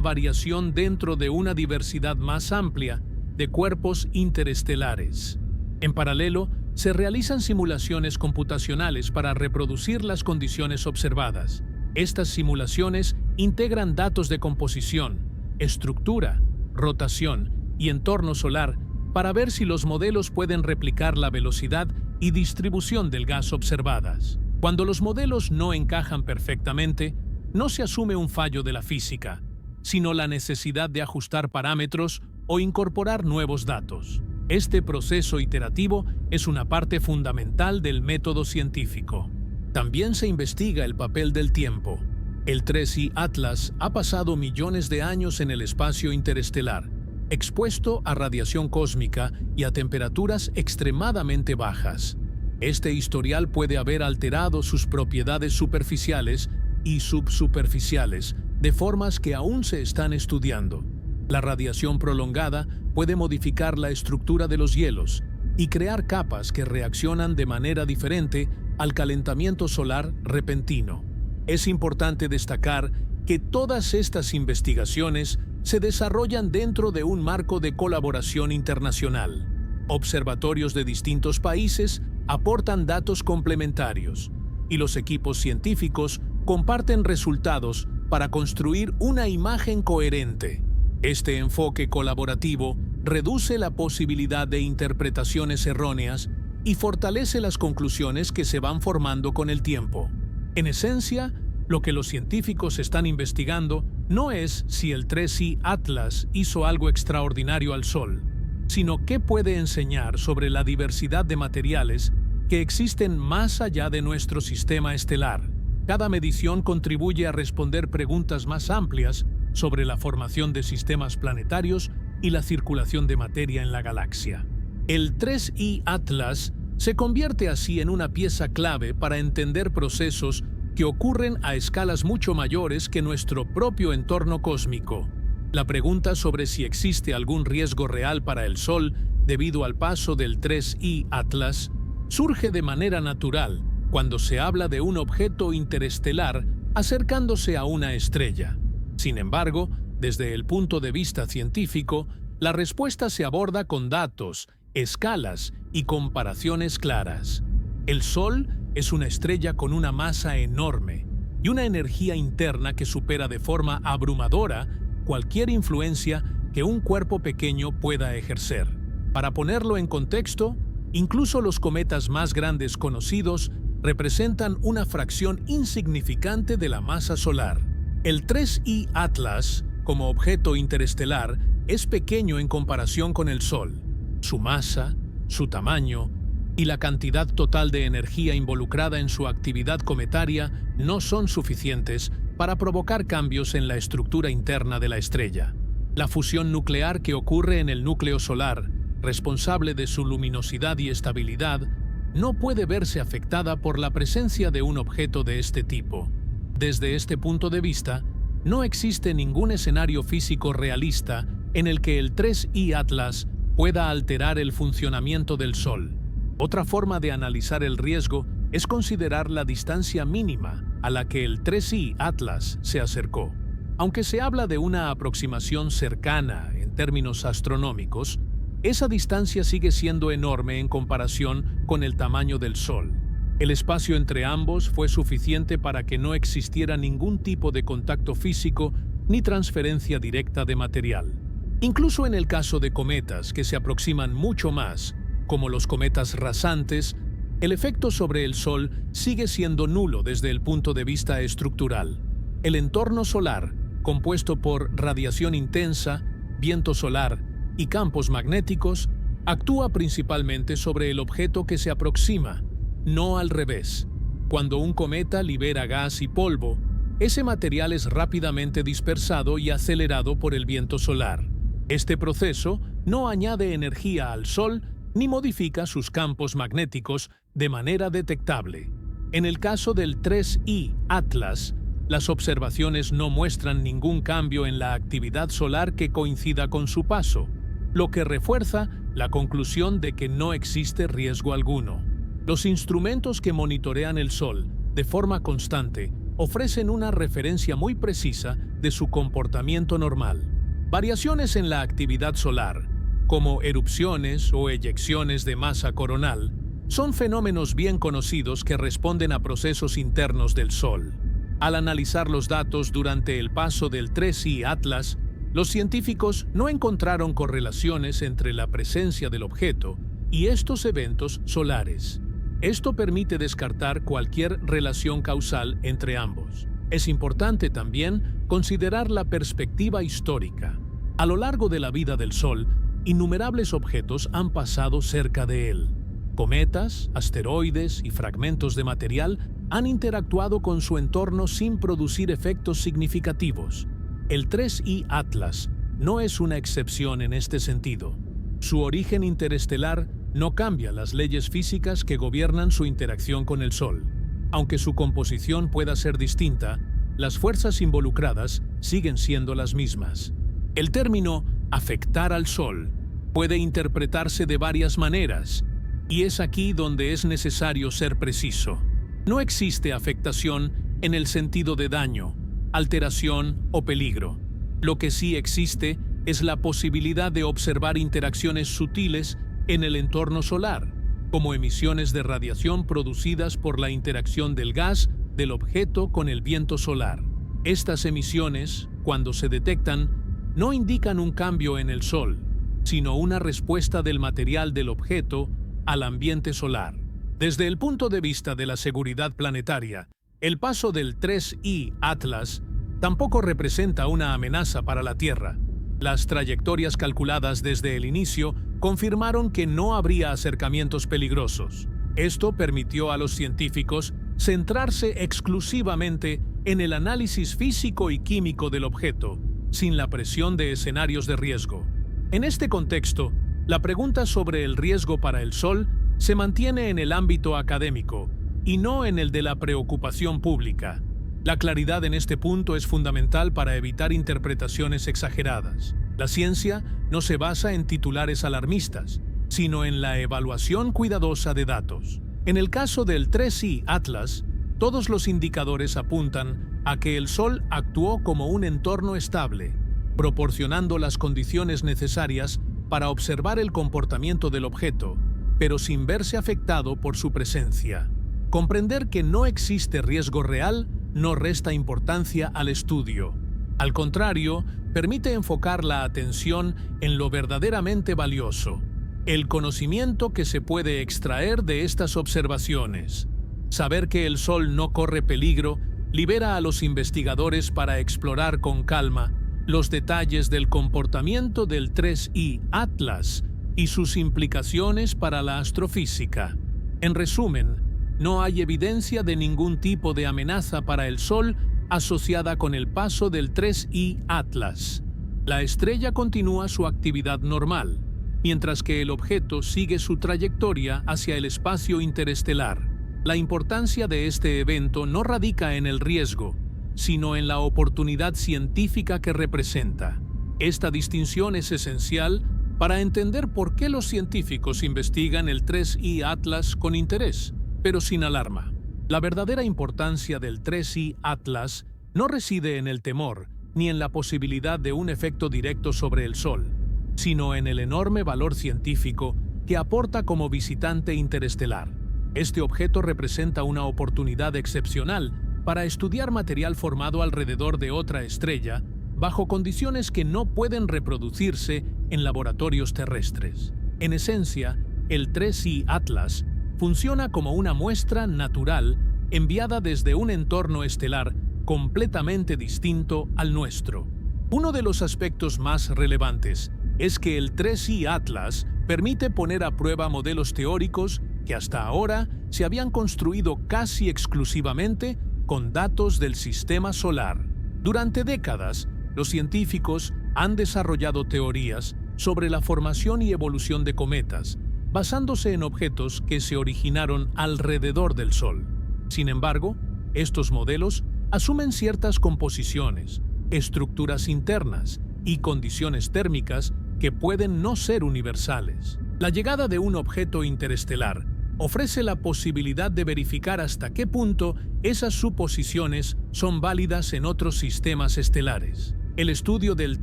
Speaker 1: variación dentro de una diversidad más amplia de cuerpos interestelares. En paralelo, se realizan simulaciones computacionales para reproducir las condiciones observadas. Estas simulaciones integran datos de composición, estructura, rotación y entorno solar para ver si los modelos pueden replicar la velocidad y distribución del gas observadas. Cuando los modelos no encajan perfectamente, no se asume un fallo de la física, sino la necesidad de ajustar parámetros o incorporar nuevos datos. Este proceso iterativo es una parte fundamental del método científico. También se investiga el papel del tiempo. El 3I Atlas ha pasado millones de años en el espacio interestelar, expuesto a radiación cósmica y a temperaturas extremadamente bajas. Este historial puede haber alterado sus propiedades superficiales y subsuperficiales de formas que aún se están estudiando. La radiación prolongada puede modificar la estructura de los hielos y crear capas que reaccionan de manera diferente al calentamiento solar repentino. Es importante destacar que todas estas investigaciones se desarrollan dentro de un marco de colaboración internacional. Observatorios de distintos países aportan datos complementarios y los equipos científicos comparten resultados para construir una imagen coherente. Este enfoque colaborativo reduce la posibilidad de interpretaciones erróneas y fortalece las conclusiones que se van formando con el tiempo. En esencia, lo que los científicos están investigando no es si el 3I Atlas hizo algo extraordinario al Sol, sino qué puede enseñar sobre la diversidad de materiales que existen más allá de nuestro sistema estelar. Cada medición contribuye a responder preguntas más amplias sobre la formación de sistemas planetarios y la circulación de materia en la galaxia. El 3I Atlas se convierte así en una pieza clave para entender procesos que ocurren a escalas mucho mayores que nuestro propio entorno cósmico. La pregunta sobre si existe algún riesgo real para el Sol debido al paso del 3I Atlas surge de manera natural cuando se habla de un objeto interestelar acercándose a una estrella. Sin embargo, desde el punto de vista científico, la respuesta se aborda con datos, escalas y comparaciones claras. El Sol es una estrella con una masa enorme y una energía interna que supera de forma abrumadora cualquier influencia que un cuerpo pequeño pueda ejercer. Para ponerlo en contexto, incluso los cometas más grandes conocidos representan una fracción insignificante de la masa solar. El 3I Atlas, como objeto interestelar, es pequeño en comparación con el Sol. Su masa, su tamaño y la cantidad total de energía involucrada en su actividad cometaria no son suficientes para provocar cambios en la estructura interna de la estrella. La fusión nuclear que ocurre en el núcleo solar, responsable de su luminosidad y estabilidad, no puede verse afectada por la presencia de un objeto de este tipo. Desde este punto de vista, no existe ningún escenario físico realista en el que el 3I Atlas pueda alterar el funcionamiento del Sol. Otra forma de analizar el riesgo es considerar la distancia mínima a la que el 3I Atlas se acercó. Aunque se habla de una aproximación cercana en términos astronómicos, esa distancia sigue siendo enorme en comparación con el tamaño del Sol. El espacio entre ambos fue suficiente para que no existiera ningún tipo de contacto físico ni transferencia directa de material. Incluso en el caso de cometas que se aproximan mucho más, como los cometas rasantes, el efecto sobre el Sol sigue siendo nulo desde el punto de vista estructural. El entorno solar, compuesto por radiación intensa, viento solar y campos magnéticos, actúa principalmente sobre el objeto que se aproxima, no al revés. Cuando un cometa libera gas y polvo, ese material es rápidamente dispersado y acelerado por el viento solar. Este proceso no añade energía al Sol ni modifica sus campos magnéticos de manera detectable. En el caso del 3I Atlas, las observaciones no muestran ningún cambio en la actividad solar que coincida con su paso, lo que refuerza la conclusión de que no existe riesgo alguno. Los instrumentos que monitorean el Sol de forma constante ofrecen una referencia muy precisa de su comportamiento normal. Variaciones en la actividad solar, como erupciones o eyecciones de masa coronal, son fenómenos bien conocidos que responden a procesos internos del Sol. Al analizar los datos durante el paso del 3I Atlas, los científicos no encontraron correlaciones entre la presencia del objeto y estos eventos solares. Esto permite descartar cualquier relación causal entre ambos. Es importante también considerar la perspectiva histórica. A lo largo de la vida del Sol, innumerables objetos han pasado cerca de él. Cometas, asteroides y fragmentos de material han interactuado con su entorno sin producir efectos significativos. El 3I Atlas no es una excepción en este sentido. Su origen interestelar no cambia las leyes físicas que gobiernan su interacción con el Sol. Aunque su composición pueda ser distinta, las fuerzas involucradas siguen siendo las mismas. El término afectar al Sol puede interpretarse de varias maneras, y es aquí donde es necesario ser preciso. No existe afectación en el sentido de daño, alteración o peligro. Lo que sí existe es la posibilidad de observar interacciones sutiles en el entorno solar, como emisiones de radiación producidas por la interacción del gas del objeto con el viento solar. Estas emisiones, cuando se detectan, no indican un cambio en el Sol, sino una respuesta del material del objeto al ambiente solar. Desde el punto de vista de la seguridad planetaria, el paso del 3I Atlas tampoco representa una amenaza para la Tierra. Las trayectorias calculadas desde el inicio confirmaron que no habría acercamientos peligrosos. Esto permitió a los científicos centrarse exclusivamente en el análisis físico y químico del objeto, sin la presión de escenarios de riesgo. En este contexto, la pregunta sobre el riesgo para el Sol se mantiene en el ámbito académico y no en el de la preocupación pública. La claridad en este punto es fundamental para evitar interpretaciones exageradas. La ciencia no se basa en titulares alarmistas, sino en la evaluación cuidadosa de datos. En el caso del 3I Atlas, todos los indicadores apuntan a que el Sol actuó como un entorno estable, proporcionando las condiciones necesarias para observar el comportamiento del objeto, pero sin verse afectado por su presencia. Comprender que no existe riesgo real no resta importancia al estudio. Al contrario, permite enfocar la atención en lo verdaderamente valioso, el conocimiento que se puede extraer de estas observaciones. Saber que el Sol no corre peligro libera a los investigadores para explorar con calma los detalles del comportamiento del 3I Atlas y sus implicaciones para la astrofísica. En resumen, no hay evidencia de ningún tipo de amenaza para el Sol asociada con el paso del 3I Atlas. La estrella continúa su actividad normal, mientras que el objeto sigue su trayectoria hacia el espacio interestelar. La importancia de este evento no radica en el riesgo, sino en la oportunidad científica que representa. Esta distinción es esencial para entender por qué los científicos investigan el 3I Atlas con interés, pero sin alarma. La verdadera importancia del 3I Atlas no reside en el temor ni en la posibilidad de un efecto directo sobre el Sol, sino en el enorme valor científico que aporta como visitante interestelar. Este objeto representa una oportunidad excepcional para estudiar material formado alrededor de otra estrella bajo condiciones que no pueden reproducirse en laboratorios terrestres. En esencia, el 3I Atlas funciona como una muestra natural enviada desde un entorno estelar completamente distinto al nuestro. Uno de los aspectos más relevantes es que el 3I Atlas permite poner a prueba modelos teóricos que hasta ahora se habían construido casi exclusivamente con datos del sistema solar. Durante décadas, los científicos han desarrollado teorías sobre la formación y evolución de cometas, basándose en objetos que se originaron alrededor del Sol. Sin embargo, estos modelos asumen ciertas composiciones, estructuras internas y condiciones térmicas que pueden no ser universales. La llegada de un objeto interestelar ofrece la posibilidad de verificar hasta qué punto esas suposiciones son válidas en otros sistemas estelares. El estudio del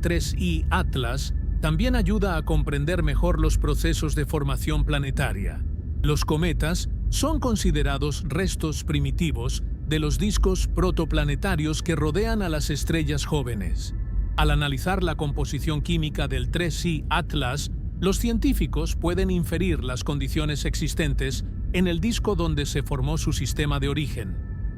Speaker 1: 3I Atlas también ayuda a comprender mejor los procesos de formación planetaria. Los cometas son considerados restos primitivos de los discos protoplanetarios que rodean a las estrellas jóvenes. Al analizar la composición química del 3I Atlas, los científicos pueden inferir las condiciones existentes en el disco donde se formó su sistema de origen.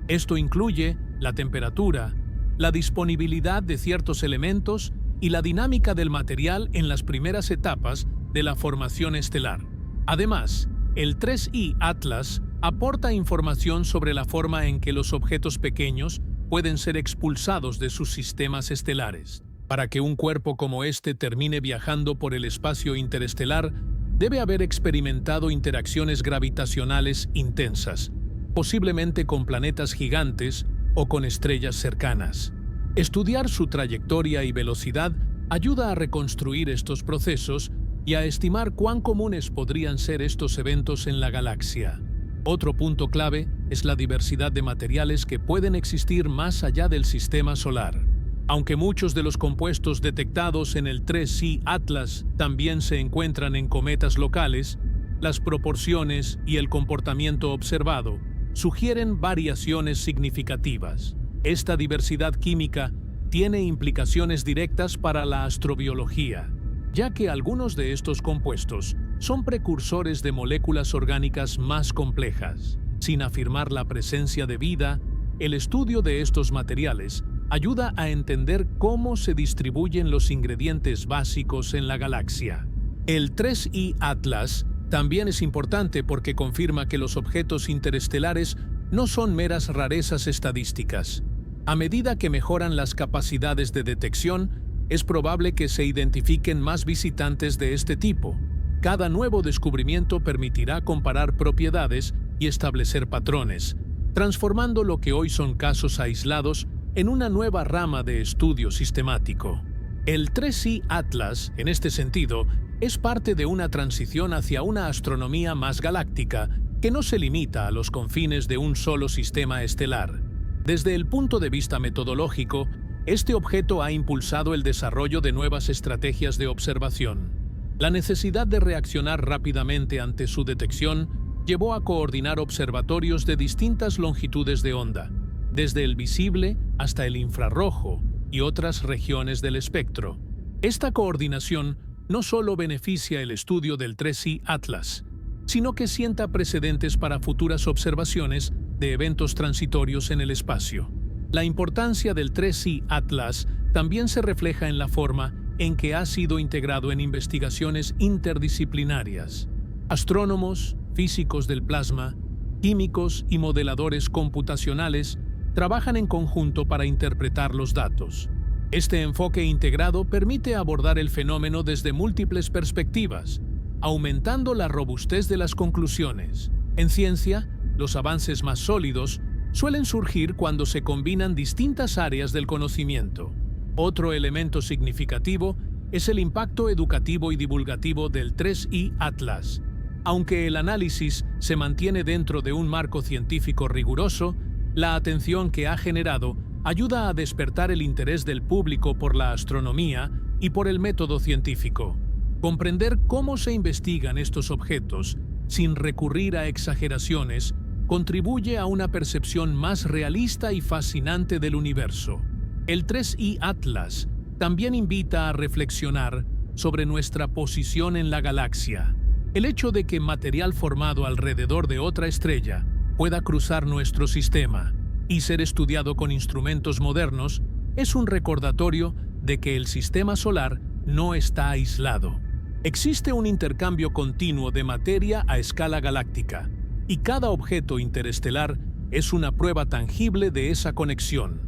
Speaker 1: Esto incluye la temperatura, la disponibilidad de ciertos elementos y la dinámica del material en las primeras etapas de la formación estelar. Además, el 3I Atlas aporta información sobre la forma en que los objetos pequeños pueden ser expulsados de sus sistemas estelares. Para que un cuerpo como este termine viajando por el espacio interestelar, debe haber experimentado interacciones gravitacionales intensas, posiblemente con planetas gigantes o con estrellas cercanas. Estudiar su trayectoria y velocidad ayuda a reconstruir estos procesos y a estimar cuán comunes podrían ser estos eventos en la galaxia. Otro punto clave es la diversidad de materiales que pueden existir más allá del sistema solar. Aunque muchos de los compuestos detectados en el 3I Atlas también se encuentran en cometas locales, las proporciones y el comportamiento observado sugieren variaciones significativas. Esta diversidad química tiene implicaciones directas para la astrobiología, ya que algunos de estos compuestos son precursores de moléculas orgánicas más complejas. Sin afirmar la presencia de vida, el estudio de estos materiales ayuda a entender cómo se distribuyen los ingredientes básicos en la galaxia. El 3I Atlas también es importante porque confirma que los objetos interestelares no son meras rarezas estadísticas. A medida que mejoran las capacidades de detección, es probable que se identifiquen más visitantes de este tipo. Cada nuevo descubrimiento permitirá comparar propiedades y establecer patrones, transformando lo que hoy son casos aislados en una nueva rama de estudio sistemático. El 3I Atlas, en este sentido, es parte de una transición hacia una astronomía más galáctica que no se limita a los confines de un solo sistema estelar. Desde el punto de vista metodológico, este objeto ha impulsado el desarrollo de nuevas estrategias de observación. La necesidad de reaccionar rápidamente ante su detección llevó a coordinar observatorios de distintas longitudes de onda, desde el visible hasta el infrarrojo y otras regiones del espectro. Esta coordinación no solo beneficia el estudio del 3I Atlas, sino que sienta precedentes para futuras observaciones de eventos transitorios en el espacio. La importancia del 3I Atlas también se refleja en la forma en que ha sido integrado en investigaciones interdisciplinarias. Astrónomos, físicos del plasma, químicos y modeladores computacionales trabajan en conjunto para interpretar los datos. Este enfoque integrado permite abordar el fenómeno desde múltiples perspectivas, aumentando la robustez de las conclusiones. En ciencia, los avances más sólidos suelen surgir cuando se combinan distintas áreas del conocimiento. Otro elemento significativo es el impacto educativo y divulgativo del 3I Atlas. Aunque el análisis se mantiene dentro de un marco científico riguroso, la atención que ha generado ayuda a despertar el interés del público por la astronomía y por el método científico. Comprender cómo se investigan estos objetos, sin recurrir a exageraciones, contribuye a una percepción más realista y fascinante del universo. El 3I Atlas también invita a reflexionar sobre nuestra posición en la galaxia. El hecho de que material formado alrededor de otra estrella pueda cruzar nuestro sistema y ser estudiado con instrumentos modernos es un recordatorio de que el sistema solar no está aislado. Existe un intercambio continuo de materia a escala galáctica, y cada objeto interestelar es una prueba tangible de esa conexión.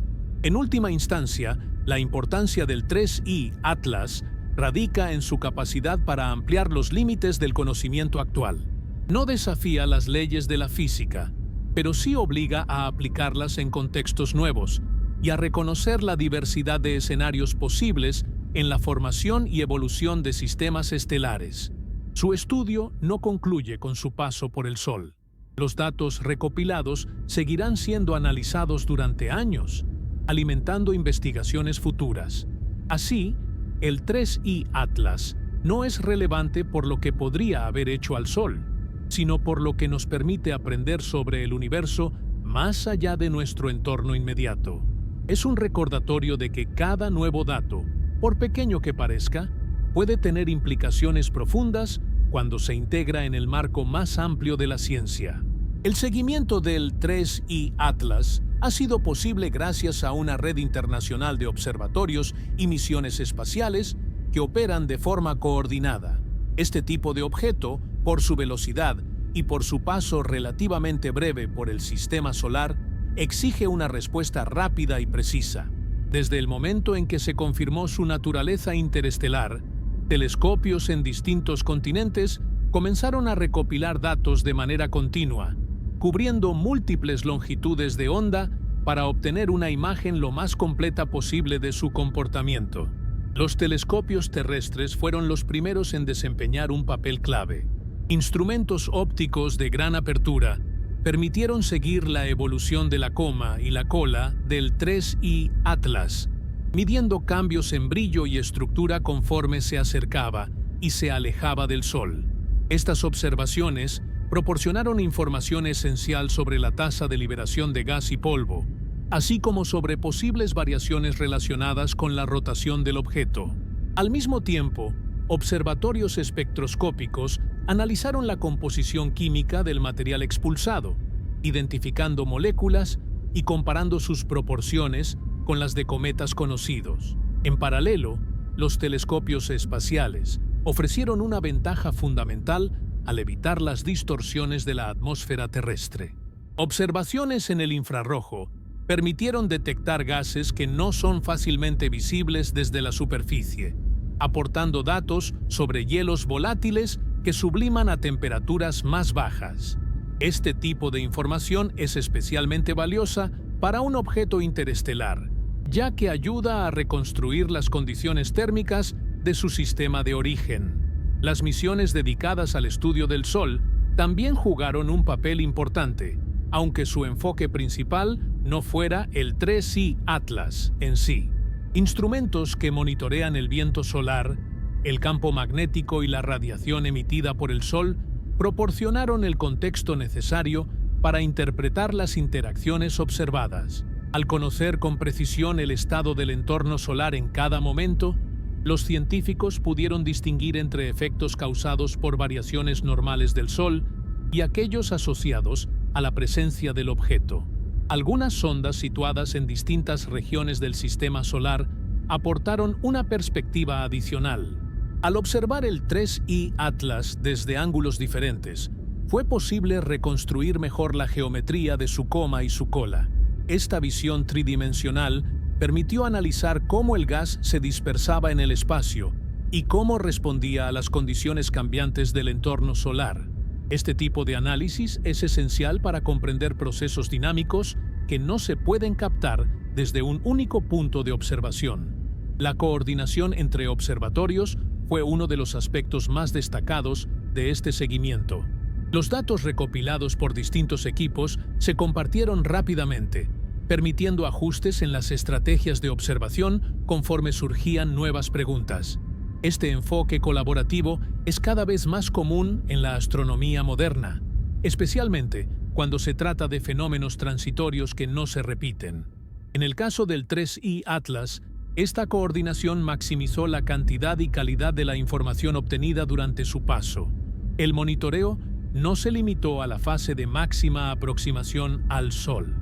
Speaker 1: En última instancia, la importancia del 3I Atlas radica en su capacidad para ampliar los límites del conocimiento actual. No desafía las leyes de la física, pero sí obliga a aplicarlas en contextos nuevos y a reconocer la diversidad de escenarios posibles en la formación y evolución de sistemas estelares. Su estudio no concluye con su paso por el Sol. Los datos recopilados seguirán siendo analizados durante años, alimentando investigaciones futuras. Así, el 3I Atlas no es relevante por lo que podría haber hecho al Sol, sino por lo que nos permite aprender sobre el universo más allá de nuestro entorno inmediato. Es un recordatorio de que cada nuevo dato, por pequeño que parezca, puede tener implicaciones profundas cuando se integra en el marco más amplio de la ciencia. El seguimiento del 3I Atlas ha sido posible gracias a una red internacional de observatorios y misiones espaciales que operan de forma coordinada. Este tipo de objeto, por su velocidad y por su paso relativamente breve por el sistema solar, exige una respuesta rápida y precisa. Desde el momento en que se confirmó su naturaleza interestelar, telescopios en distintos continentes comenzaron a recopilar datos de manera continua, cubriendo múltiples longitudes de onda para obtener una imagen lo más completa posible de su comportamiento. Los telescopios terrestres fueron los primeros en desempeñar un papel clave. Instrumentos ópticos de gran apertura permitieron seguir la evolución de la coma y la cola del 3I Atlas, midiendo cambios en brillo y estructura conforme se acercaba y se alejaba del Sol. Estas observaciones proporcionaron información esencial sobre la tasa de liberación de gas y polvo, así como sobre posibles variaciones relacionadas con la rotación del objeto. Al mismo tiempo, observatorios espectroscópicos analizaron la composición química del material expulsado, identificando moléculas y comparando sus proporciones con las de cometas conocidos. En paralelo, los telescopios espaciales ofrecieron una ventaja fundamental al evitar las distorsiones de la atmósfera terrestre. Observaciones en el infrarrojo permitieron detectar gases que no son fácilmente visibles desde la superficie, aportando datos sobre hielos volátiles que subliman a temperaturas más bajas. Este tipo de información es especialmente valiosa para un objeto interestelar, ya que ayuda a reconstruir las condiciones térmicas de su sistema de origen. Las misiones dedicadas al estudio del Sol también jugaron un papel importante, aunque su enfoque principal no fuera el 3I Atlas en sí. Instrumentos que monitorean el viento solar, el campo magnético y la radiación emitida por el Sol proporcionaron el contexto necesario para interpretar las interacciones observadas. Al conocer con precisión el estado del entorno solar en cada momento, los científicos pudieron distinguir entre efectos causados por variaciones normales del Sol y aquellos asociados a la presencia del objeto. Algunas sondas situadas en distintas regiones del sistema solar aportaron una perspectiva adicional. Al observar el 3I Atlas desde ángulos diferentes, fue posible reconstruir mejor la geometría de su coma y su cola. Esta visión tridimensional permitió analizar cómo el gas se dispersaba en el espacio y cómo respondía a las condiciones cambiantes del entorno solar. Este tipo de análisis es esencial para comprender procesos dinámicos que no se pueden captar desde un único punto de observación. La coordinación entre observatorios fue uno de los aspectos más destacados de este seguimiento. Los datos recopilados por distintos equipos se compartieron rápidamente, permitiendo ajustes en las estrategias de observación conforme surgían nuevas preguntas. Este enfoque colaborativo es cada vez más común en la astronomía moderna, especialmente cuando se trata de fenómenos transitorios que no se repiten. En el caso del 3I Atlas, esta coordinación maximizó la cantidad y calidad de la información obtenida durante su paso. El monitoreo no se limitó a la fase de máxima aproximación al Sol.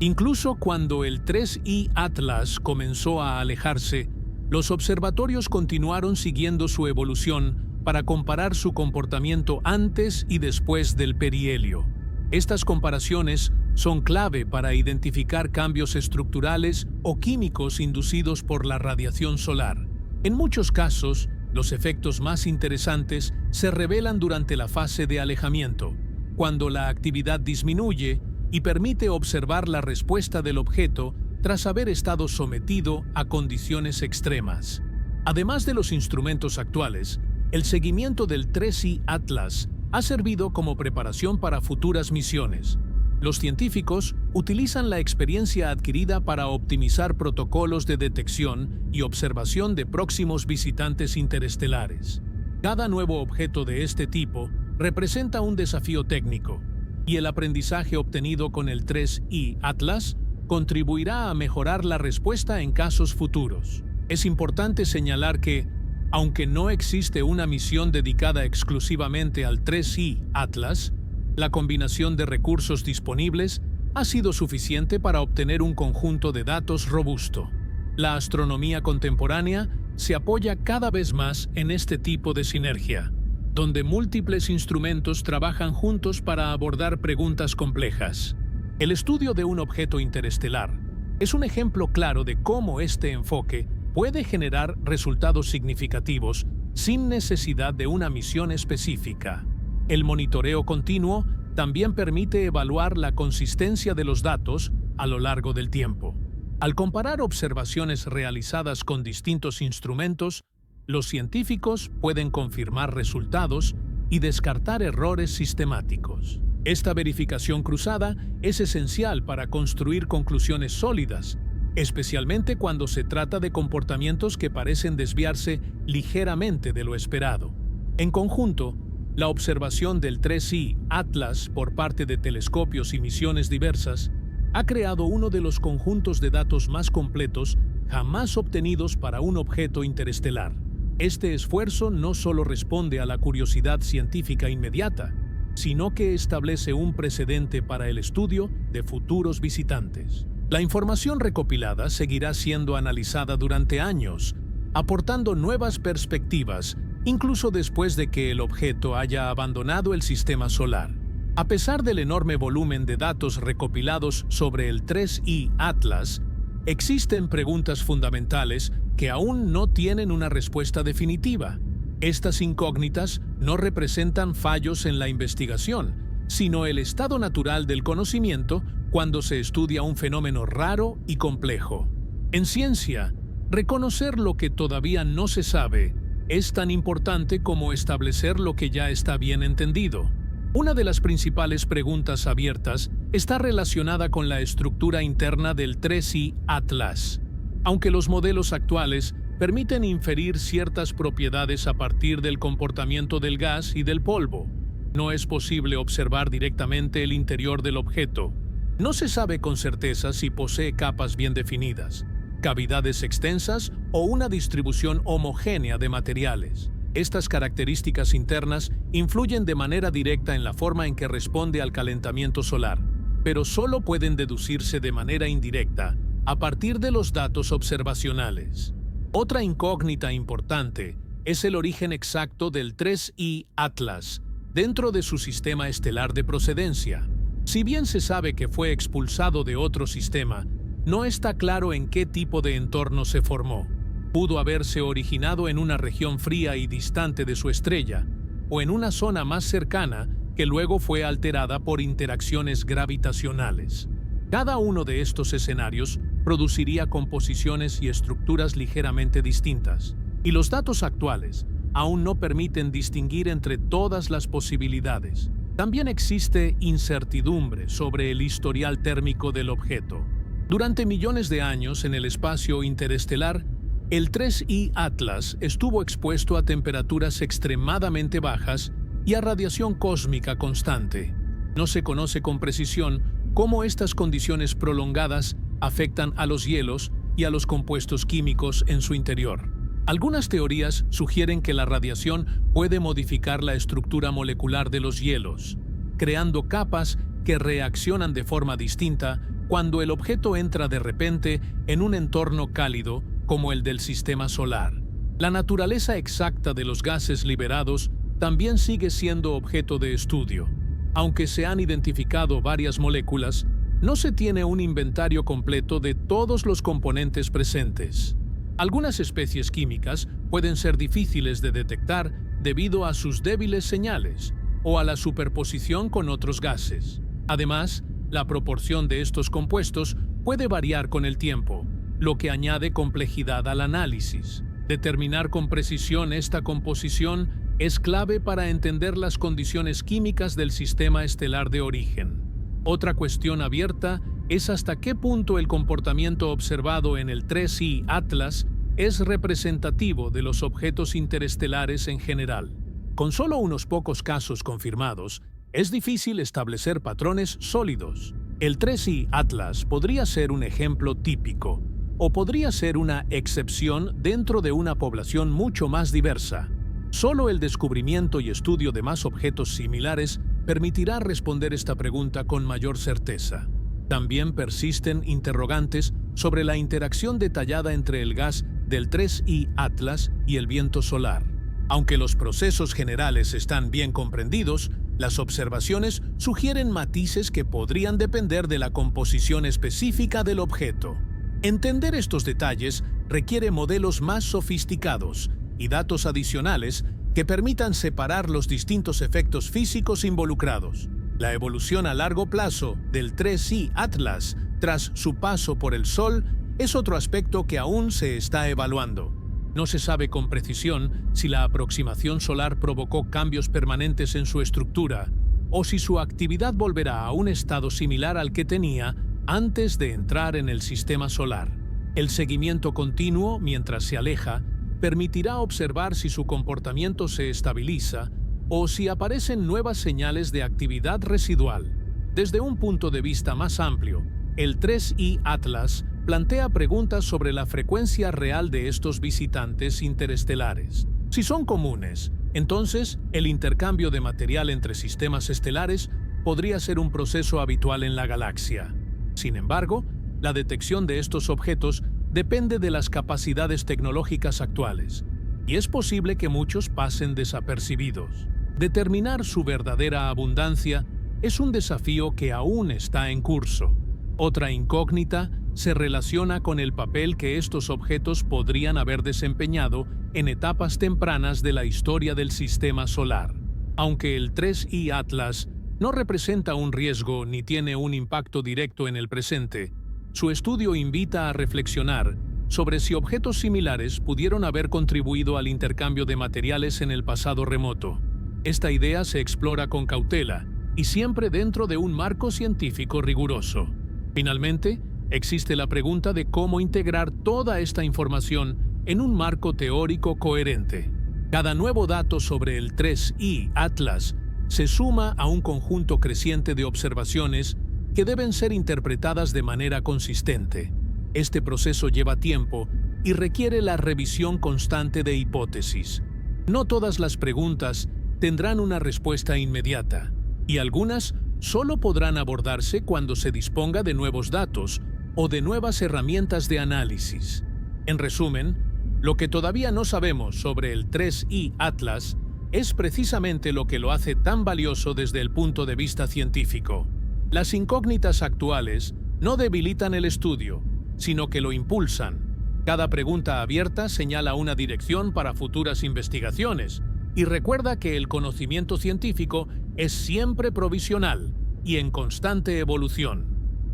Speaker 1: Incluso cuando el 3I Atlas comenzó a alejarse, los observatorios continuaron siguiendo su evolución para comparar su comportamiento antes y después del perihelio. Estas comparaciones son clave para identificar cambios estructurales o químicos inducidos por la radiación solar. En muchos casos, los efectos más interesantes se revelan durante la fase de alejamiento, cuando la actividad disminuye y permite observar la respuesta del objeto tras haber estado sometido a condiciones extremas. Además de los instrumentos actuales, el seguimiento del 3I Atlas ha servido como preparación para futuras misiones. Los científicos utilizan la experiencia adquirida para optimizar protocolos de detección y observación de próximos visitantes interestelares. Cada nuevo objeto de este tipo representa un desafío técnico, y el aprendizaje obtenido con el 3I Atlas contribuirá a mejorar la respuesta en casos futuros. Es importante señalar que, aunque no existe una misión dedicada exclusivamente al 3I Atlas, la combinación de recursos disponibles ha sido suficiente para obtener un conjunto de datos robusto. La astronomía contemporánea se apoya cada vez más en este tipo de sinergia, donde múltiples instrumentos trabajan juntos para abordar preguntas complejas. El estudio de un objeto interestelar es un ejemplo claro de cómo este enfoque puede generar resultados significativos sin necesidad de una misión específica. El monitoreo continuo también permite evaluar la consistencia de los datos a lo largo del tiempo. Al comparar observaciones realizadas con distintos instrumentos, los científicos pueden confirmar resultados y descartar errores sistemáticos. Esta verificación cruzada es esencial para construir conclusiones sólidas, especialmente cuando se trata de comportamientos que parecen desviarse ligeramente de lo esperado. En conjunto, la observación del 3I Atlas por parte de telescopios y misiones diversas ha creado uno de los conjuntos de datos más completos jamás obtenidos para un objeto interestelar. Este esfuerzo no solo responde a la curiosidad científica inmediata, sino que establece un precedente para el estudio de futuros visitantes. La información recopilada seguirá siendo analizada durante años, aportando nuevas perspectivas, incluso después de que el objeto haya abandonado el sistema solar. A pesar del enorme volumen de datos recopilados sobre el 3I Atlas, existen preguntas fundamentales que aún no tienen una respuesta definitiva. Estas incógnitas no representan fallos en la investigación, sino el estado natural del conocimiento cuando se estudia un fenómeno raro y complejo. En ciencia, reconocer lo que todavía no se sabe es tan importante como establecer lo que ya está bien entendido. Una de las principales preguntas abiertas está relacionada con la estructura interna del 3I Atlas. Aunque los modelos actuales permiten inferir ciertas propiedades a partir del comportamiento del gas y del polvo, no es posible observar directamente el interior del objeto. No se sabe con certeza si posee capas bien definidas, cavidades extensas o una distribución homogénea de materiales. Estas características internas influyen de manera directa en la forma en que responde al calentamiento solar, pero solo pueden deducirse de manera indirecta a partir de los datos observacionales. Otra incógnita importante es el origen exacto del 3I Atlas dentro de su sistema estelar de procedencia. Si bien se sabe que fue expulsado de otro sistema, no está claro en qué tipo de entorno se formó. Pudo haberse originado en una región fría y distante de su estrella, o en una zona más cercana que luego fue alterada por interacciones gravitacionales. Cada uno de estos escenarios produciría composiciones y estructuras ligeramente distintas, y los datos actuales aún no permiten distinguir entre todas las posibilidades. También existe incertidumbre sobre el historial térmico del objeto. Durante millones de años en el espacio interestelar, el 3I Atlas estuvo expuesto a temperaturas extremadamente bajas y a radiación cósmica constante. No se conoce con precisión cómo estas condiciones prolongadas afectan a los hielos y a los compuestos químicos en su interior. Algunas teorías sugieren que la radiación puede modificar la estructura molecular de los hielos, creando capas que reaccionan de forma distinta cuando el objeto entra de repente en un entorno cálido como el del sistema solar. La naturaleza exacta de los gases liberados también sigue siendo objeto de estudio. Aunque se han identificado varias moléculas, no se tiene un inventario completo de todos los componentes presentes. Algunas especies químicas pueden ser difíciles de detectar debido a sus débiles señales o a la superposición con otros gases. Además, la proporción de estos compuestos puede variar con el tiempo, lo que añade complejidad al análisis. Determinar con precisión esta composición es clave para entender las condiciones químicas del sistema estelar de origen. Otra cuestión abierta es hasta qué punto el comportamiento observado en el 3I Atlas es representativo de los objetos interestelares en general. Con solo unos pocos casos confirmados, es difícil establecer patrones sólidos. El 3I Atlas podría ser un ejemplo típico, o podría ser una excepción dentro de una población mucho más diversa. Solo el descubrimiento y estudio de más objetos similares permitirá responder esta pregunta con mayor certeza. También persisten interrogantes sobre la interacción detallada entre el gas del 3I Atlas y el viento solar. Aunque los procesos generales están bien comprendidos, las observaciones sugieren matices que podrían depender de la composición específica del objeto. Entender estos detalles requiere modelos más sofisticados y datos adicionales que permitan separar los distintos efectos físicos involucrados. La evolución a largo plazo del 3I Atlas tras su paso por el Sol es otro aspecto que aún se está evaluando. No se sabe con precisión si la aproximación solar provocó cambios permanentes en su estructura o si su actividad volverá a un estado similar al que tenía antes de entrar en el sistema solar. El seguimiento continuo mientras se aleja permitirá observar si su comportamiento se estabiliza o si aparecen nuevas señales de actividad residual. Desde un punto de vista más amplio, el 3I Atlas plantea preguntas sobre la frecuencia real de estos visitantes interestelares. Si son comunes, entonces el intercambio de material entre sistemas estelares podría ser un proceso habitual en la galaxia. Sin embargo, la detección de estos objetos depende de las capacidades tecnológicas actuales, y es posible que muchos pasen desapercibidos. Determinar su verdadera abundancia es un desafío que aún está en curso. Otra incógnita se relaciona con el papel que estos objetos podrían haber desempeñado en etapas tempranas de la historia del sistema solar. Aunque el 3I Atlas no representa un riesgo ni tiene un impacto directo en el presente, su estudio invita a reflexionar sobre si objetos similares pudieron haber contribuido al intercambio de materiales en el pasado remoto. Esta idea se explora con cautela y siempre dentro de un marco científico riguroso. Finalmente, existe la pregunta de cómo integrar toda esta información en un marco teórico coherente. Cada nuevo dato sobre el 3I Atlas se suma a un conjunto creciente de observaciones que deben ser interpretadas de manera consistente. Este proceso lleva tiempo y requiere la revisión constante de hipótesis. No todas las preguntas tendrán una respuesta inmediata, y algunas solo podrán abordarse cuando se disponga de nuevos datos o de nuevas herramientas de análisis. En resumen, lo que todavía no sabemos sobre el 3I Atlas es precisamente lo que lo hace tan valioso desde el punto de vista científico. Las incógnitas actuales no debilitan el estudio, sino que lo impulsan. Cada pregunta abierta señala una dirección para futuras investigaciones y recuerda que el conocimiento científico es siempre provisional y en constante evolución.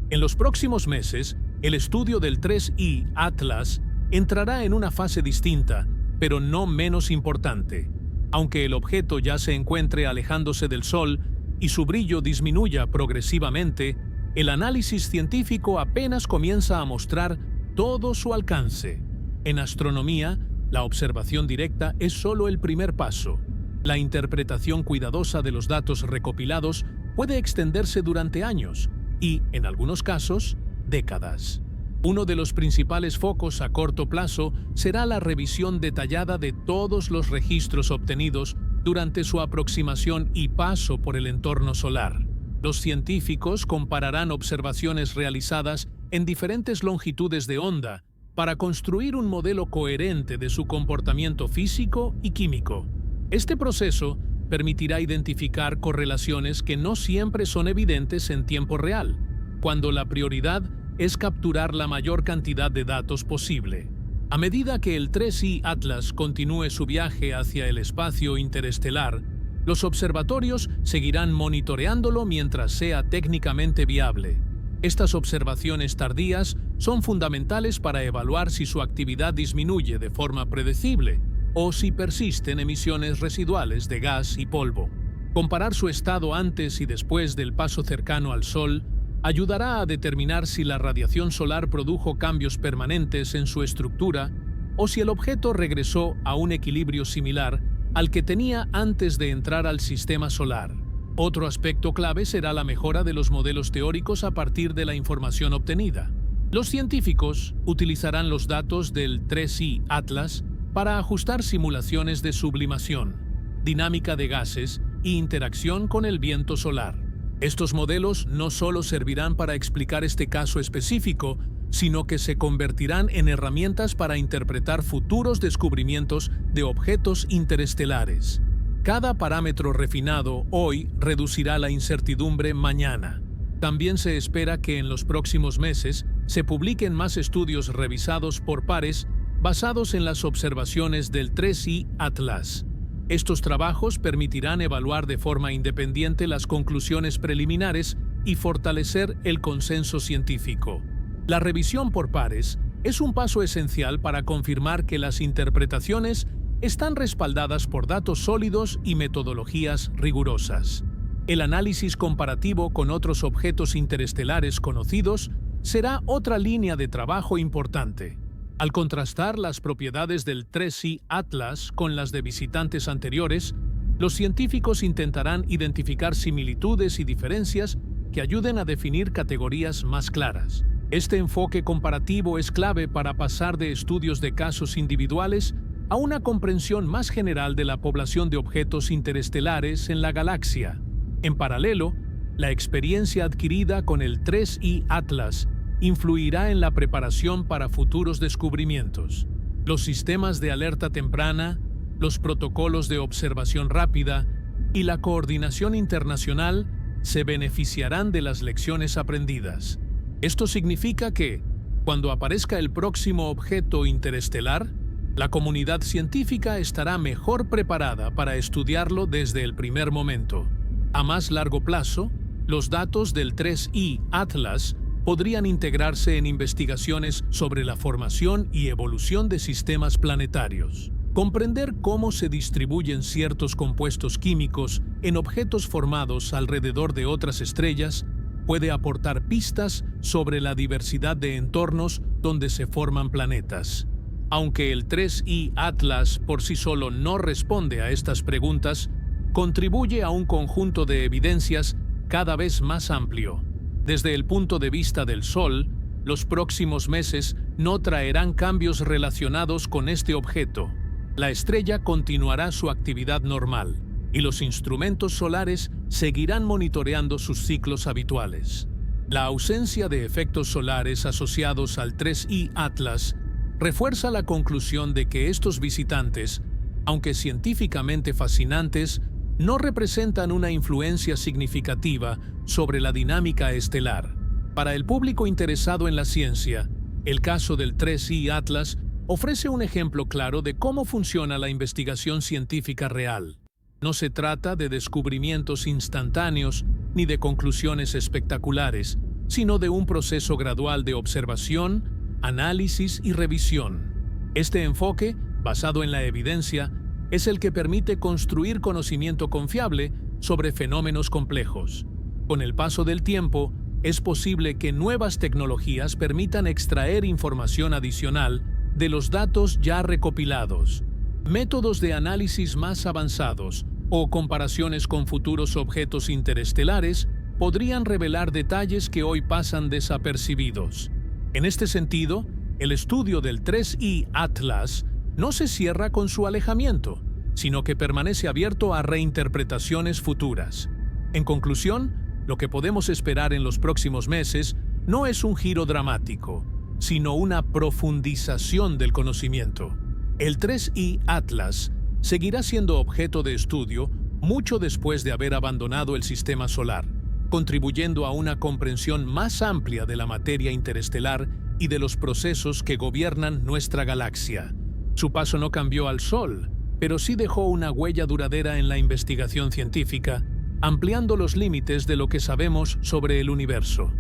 Speaker 1: En los próximos meses, el estudio del 3I Atlas entrará en una fase distinta, pero no menos importante. Aunque el objeto ya se encuentre alejándose del Sol y su brillo disminuya progresivamente, el análisis científico apenas comienza a mostrar todo su alcance. En astronomía, la observación directa es solo el primer paso. La interpretación cuidadosa de los datos recopilados puede extenderse durante años y, en algunos casos, décadas. Uno de los principales focos a corto plazo será la revisión detallada de todos los registros obtenidos durante su aproximación y paso por el entorno solar. Los científicos compararán observaciones realizadas en diferentes longitudes de onda para construir un modelo coherente de su comportamiento físico y químico. Este proceso permitirá identificar correlaciones que no siempre son evidentes en tiempo real, cuando la prioridad es capturar la mayor cantidad de datos posible. A medida que el 3I Atlas continúe su viaje hacia el espacio interestelar, los observatorios seguirán monitoreándolo mientras sea técnicamente viable. Estas observaciones tardías son fundamentales para evaluar si su actividad disminuye de forma predecible o si persisten emisiones residuales de gas y polvo. Comparar su estado antes y después del paso cercano al Sol ayudará a determinar si la radiación solar produjo cambios permanentes en su estructura o si el objeto regresó a un equilibrio similar al que tenía antes de entrar al sistema solar. Otro aspecto clave será la mejora de los modelos teóricos a partir de la información obtenida. Los científicos utilizarán los datos del 3I Atlas para ajustar simulaciones de sublimación, dinámica de gases e interacción con el viento solar. Estos modelos no solo servirán para explicar este caso específico, sino que se convertirán en herramientas para interpretar futuros descubrimientos de objetos interestelares. Cada parámetro refinado hoy reducirá la incertidumbre mañana. También se espera que en los próximos meses se publiquen más estudios revisados por pares basados en las observaciones del 3I Atlas. Estos trabajos permitirán evaluar de forma independiente las conclusiones preliminares y fortalecer el consenso científico. La revisión por pares es un paso esencial para confirmar que las interpretaciones están respaldadas por datos sólidos y metodologías rigurosas. El análisis comparativo con otros objetos interestelares conocidos será otra línea de trabajo importante. Al contrastar las propiedades del 3I Atlas con las de visitantes anteriores, los científicos intentarán identificar similitudes y diferencias que ayuden a definir categorías más claras. Este enfoque comparativo es clave para pasar de estudios de casos individuales a una comprensión más general de la población de objetos interestelares en la galaxia. En paralelo, la experiencia adquirida con el 3I Atlas influirá en la preparación para futuros descubrimientos. Los sistemas de alerta temprana, los protocolos de observación rápida y la coordinación internacional se beneficiarán de las lecciones aprendidas. Esto significa que, cuando aparezca el próximo objeto interestelar, la comunidad científica estará mejor preparada para estudiarlo desde el primer momento. A más largo plazo, los datos del 3I Atlas podrían integrarse en investigaciones sobre la formación y evolución de sistemas planetarios. Comprender cómo se distribuyen ciertos compuestos químicos en objetos formados alrededor de otras estrellas puede aportar pistas sobre la diversidad de entornos donde se forman planetas. Aunque el 3I Atlas por sí solo no responde a estas preguntas, contribuye a un conjunto de evidencias cada vez más amplio. Desde el punto de vista del Sol, los próximos meses no traerán cambios relacionados con este objeto. La estrella continuará su actividad normal, y los instrumentos solares seguirán monitoreando sus ciclos habituales. La ausencia de efectos solares asociados al 3I Atlas refuerza la conclusión de que estos visitantes, aunque científicamente fascinantes, no representan una influencia significativa sobre la dinámica estelar. Para el público interesado en la ciencia, el caso del 3I Atlas ofrece un ejemplo claro de cómo funciona la investigación científica real. No se trata de descubrimientos instantáneos ni de conclusiones espectaculares, sino de un proceso gradual de observación, análisis y revisión. Este enfoque, basado en la evidencia, es el que permite construir conocimiento confiable sobre fenómenos complejos. Con el paso del tiempo, es posible que nuevas tecnologías permitan extraer información adicional de los datos ya recopilados. Métodos de análisis más avanzados o comparaciones con futuros objetos interestelares podrían revelar detalles que hoy pasan desapercibidos. En este sentido, el estudio del 3I Atlas no se cierra con su alejamiento, sino que permanece abierto a reinterpretaciones futuras. En conclusión, lo que podemos esperar en los próximos meses no es un giro dramático, sino una profundización del conocimiento. El 3I Atlas seguirá siendo objeto de estudio mucho después de haber abandonado el sistema solar, contribuyendo a una comprensión más amplia de la materia interestelar y de los procesos que gobiernan nuestra galaxia. Su paso no cambió al Sol, pero sí dejó una huella duradera en la investigación científica, ampliando los límites de lo que sabemos sobre el universo.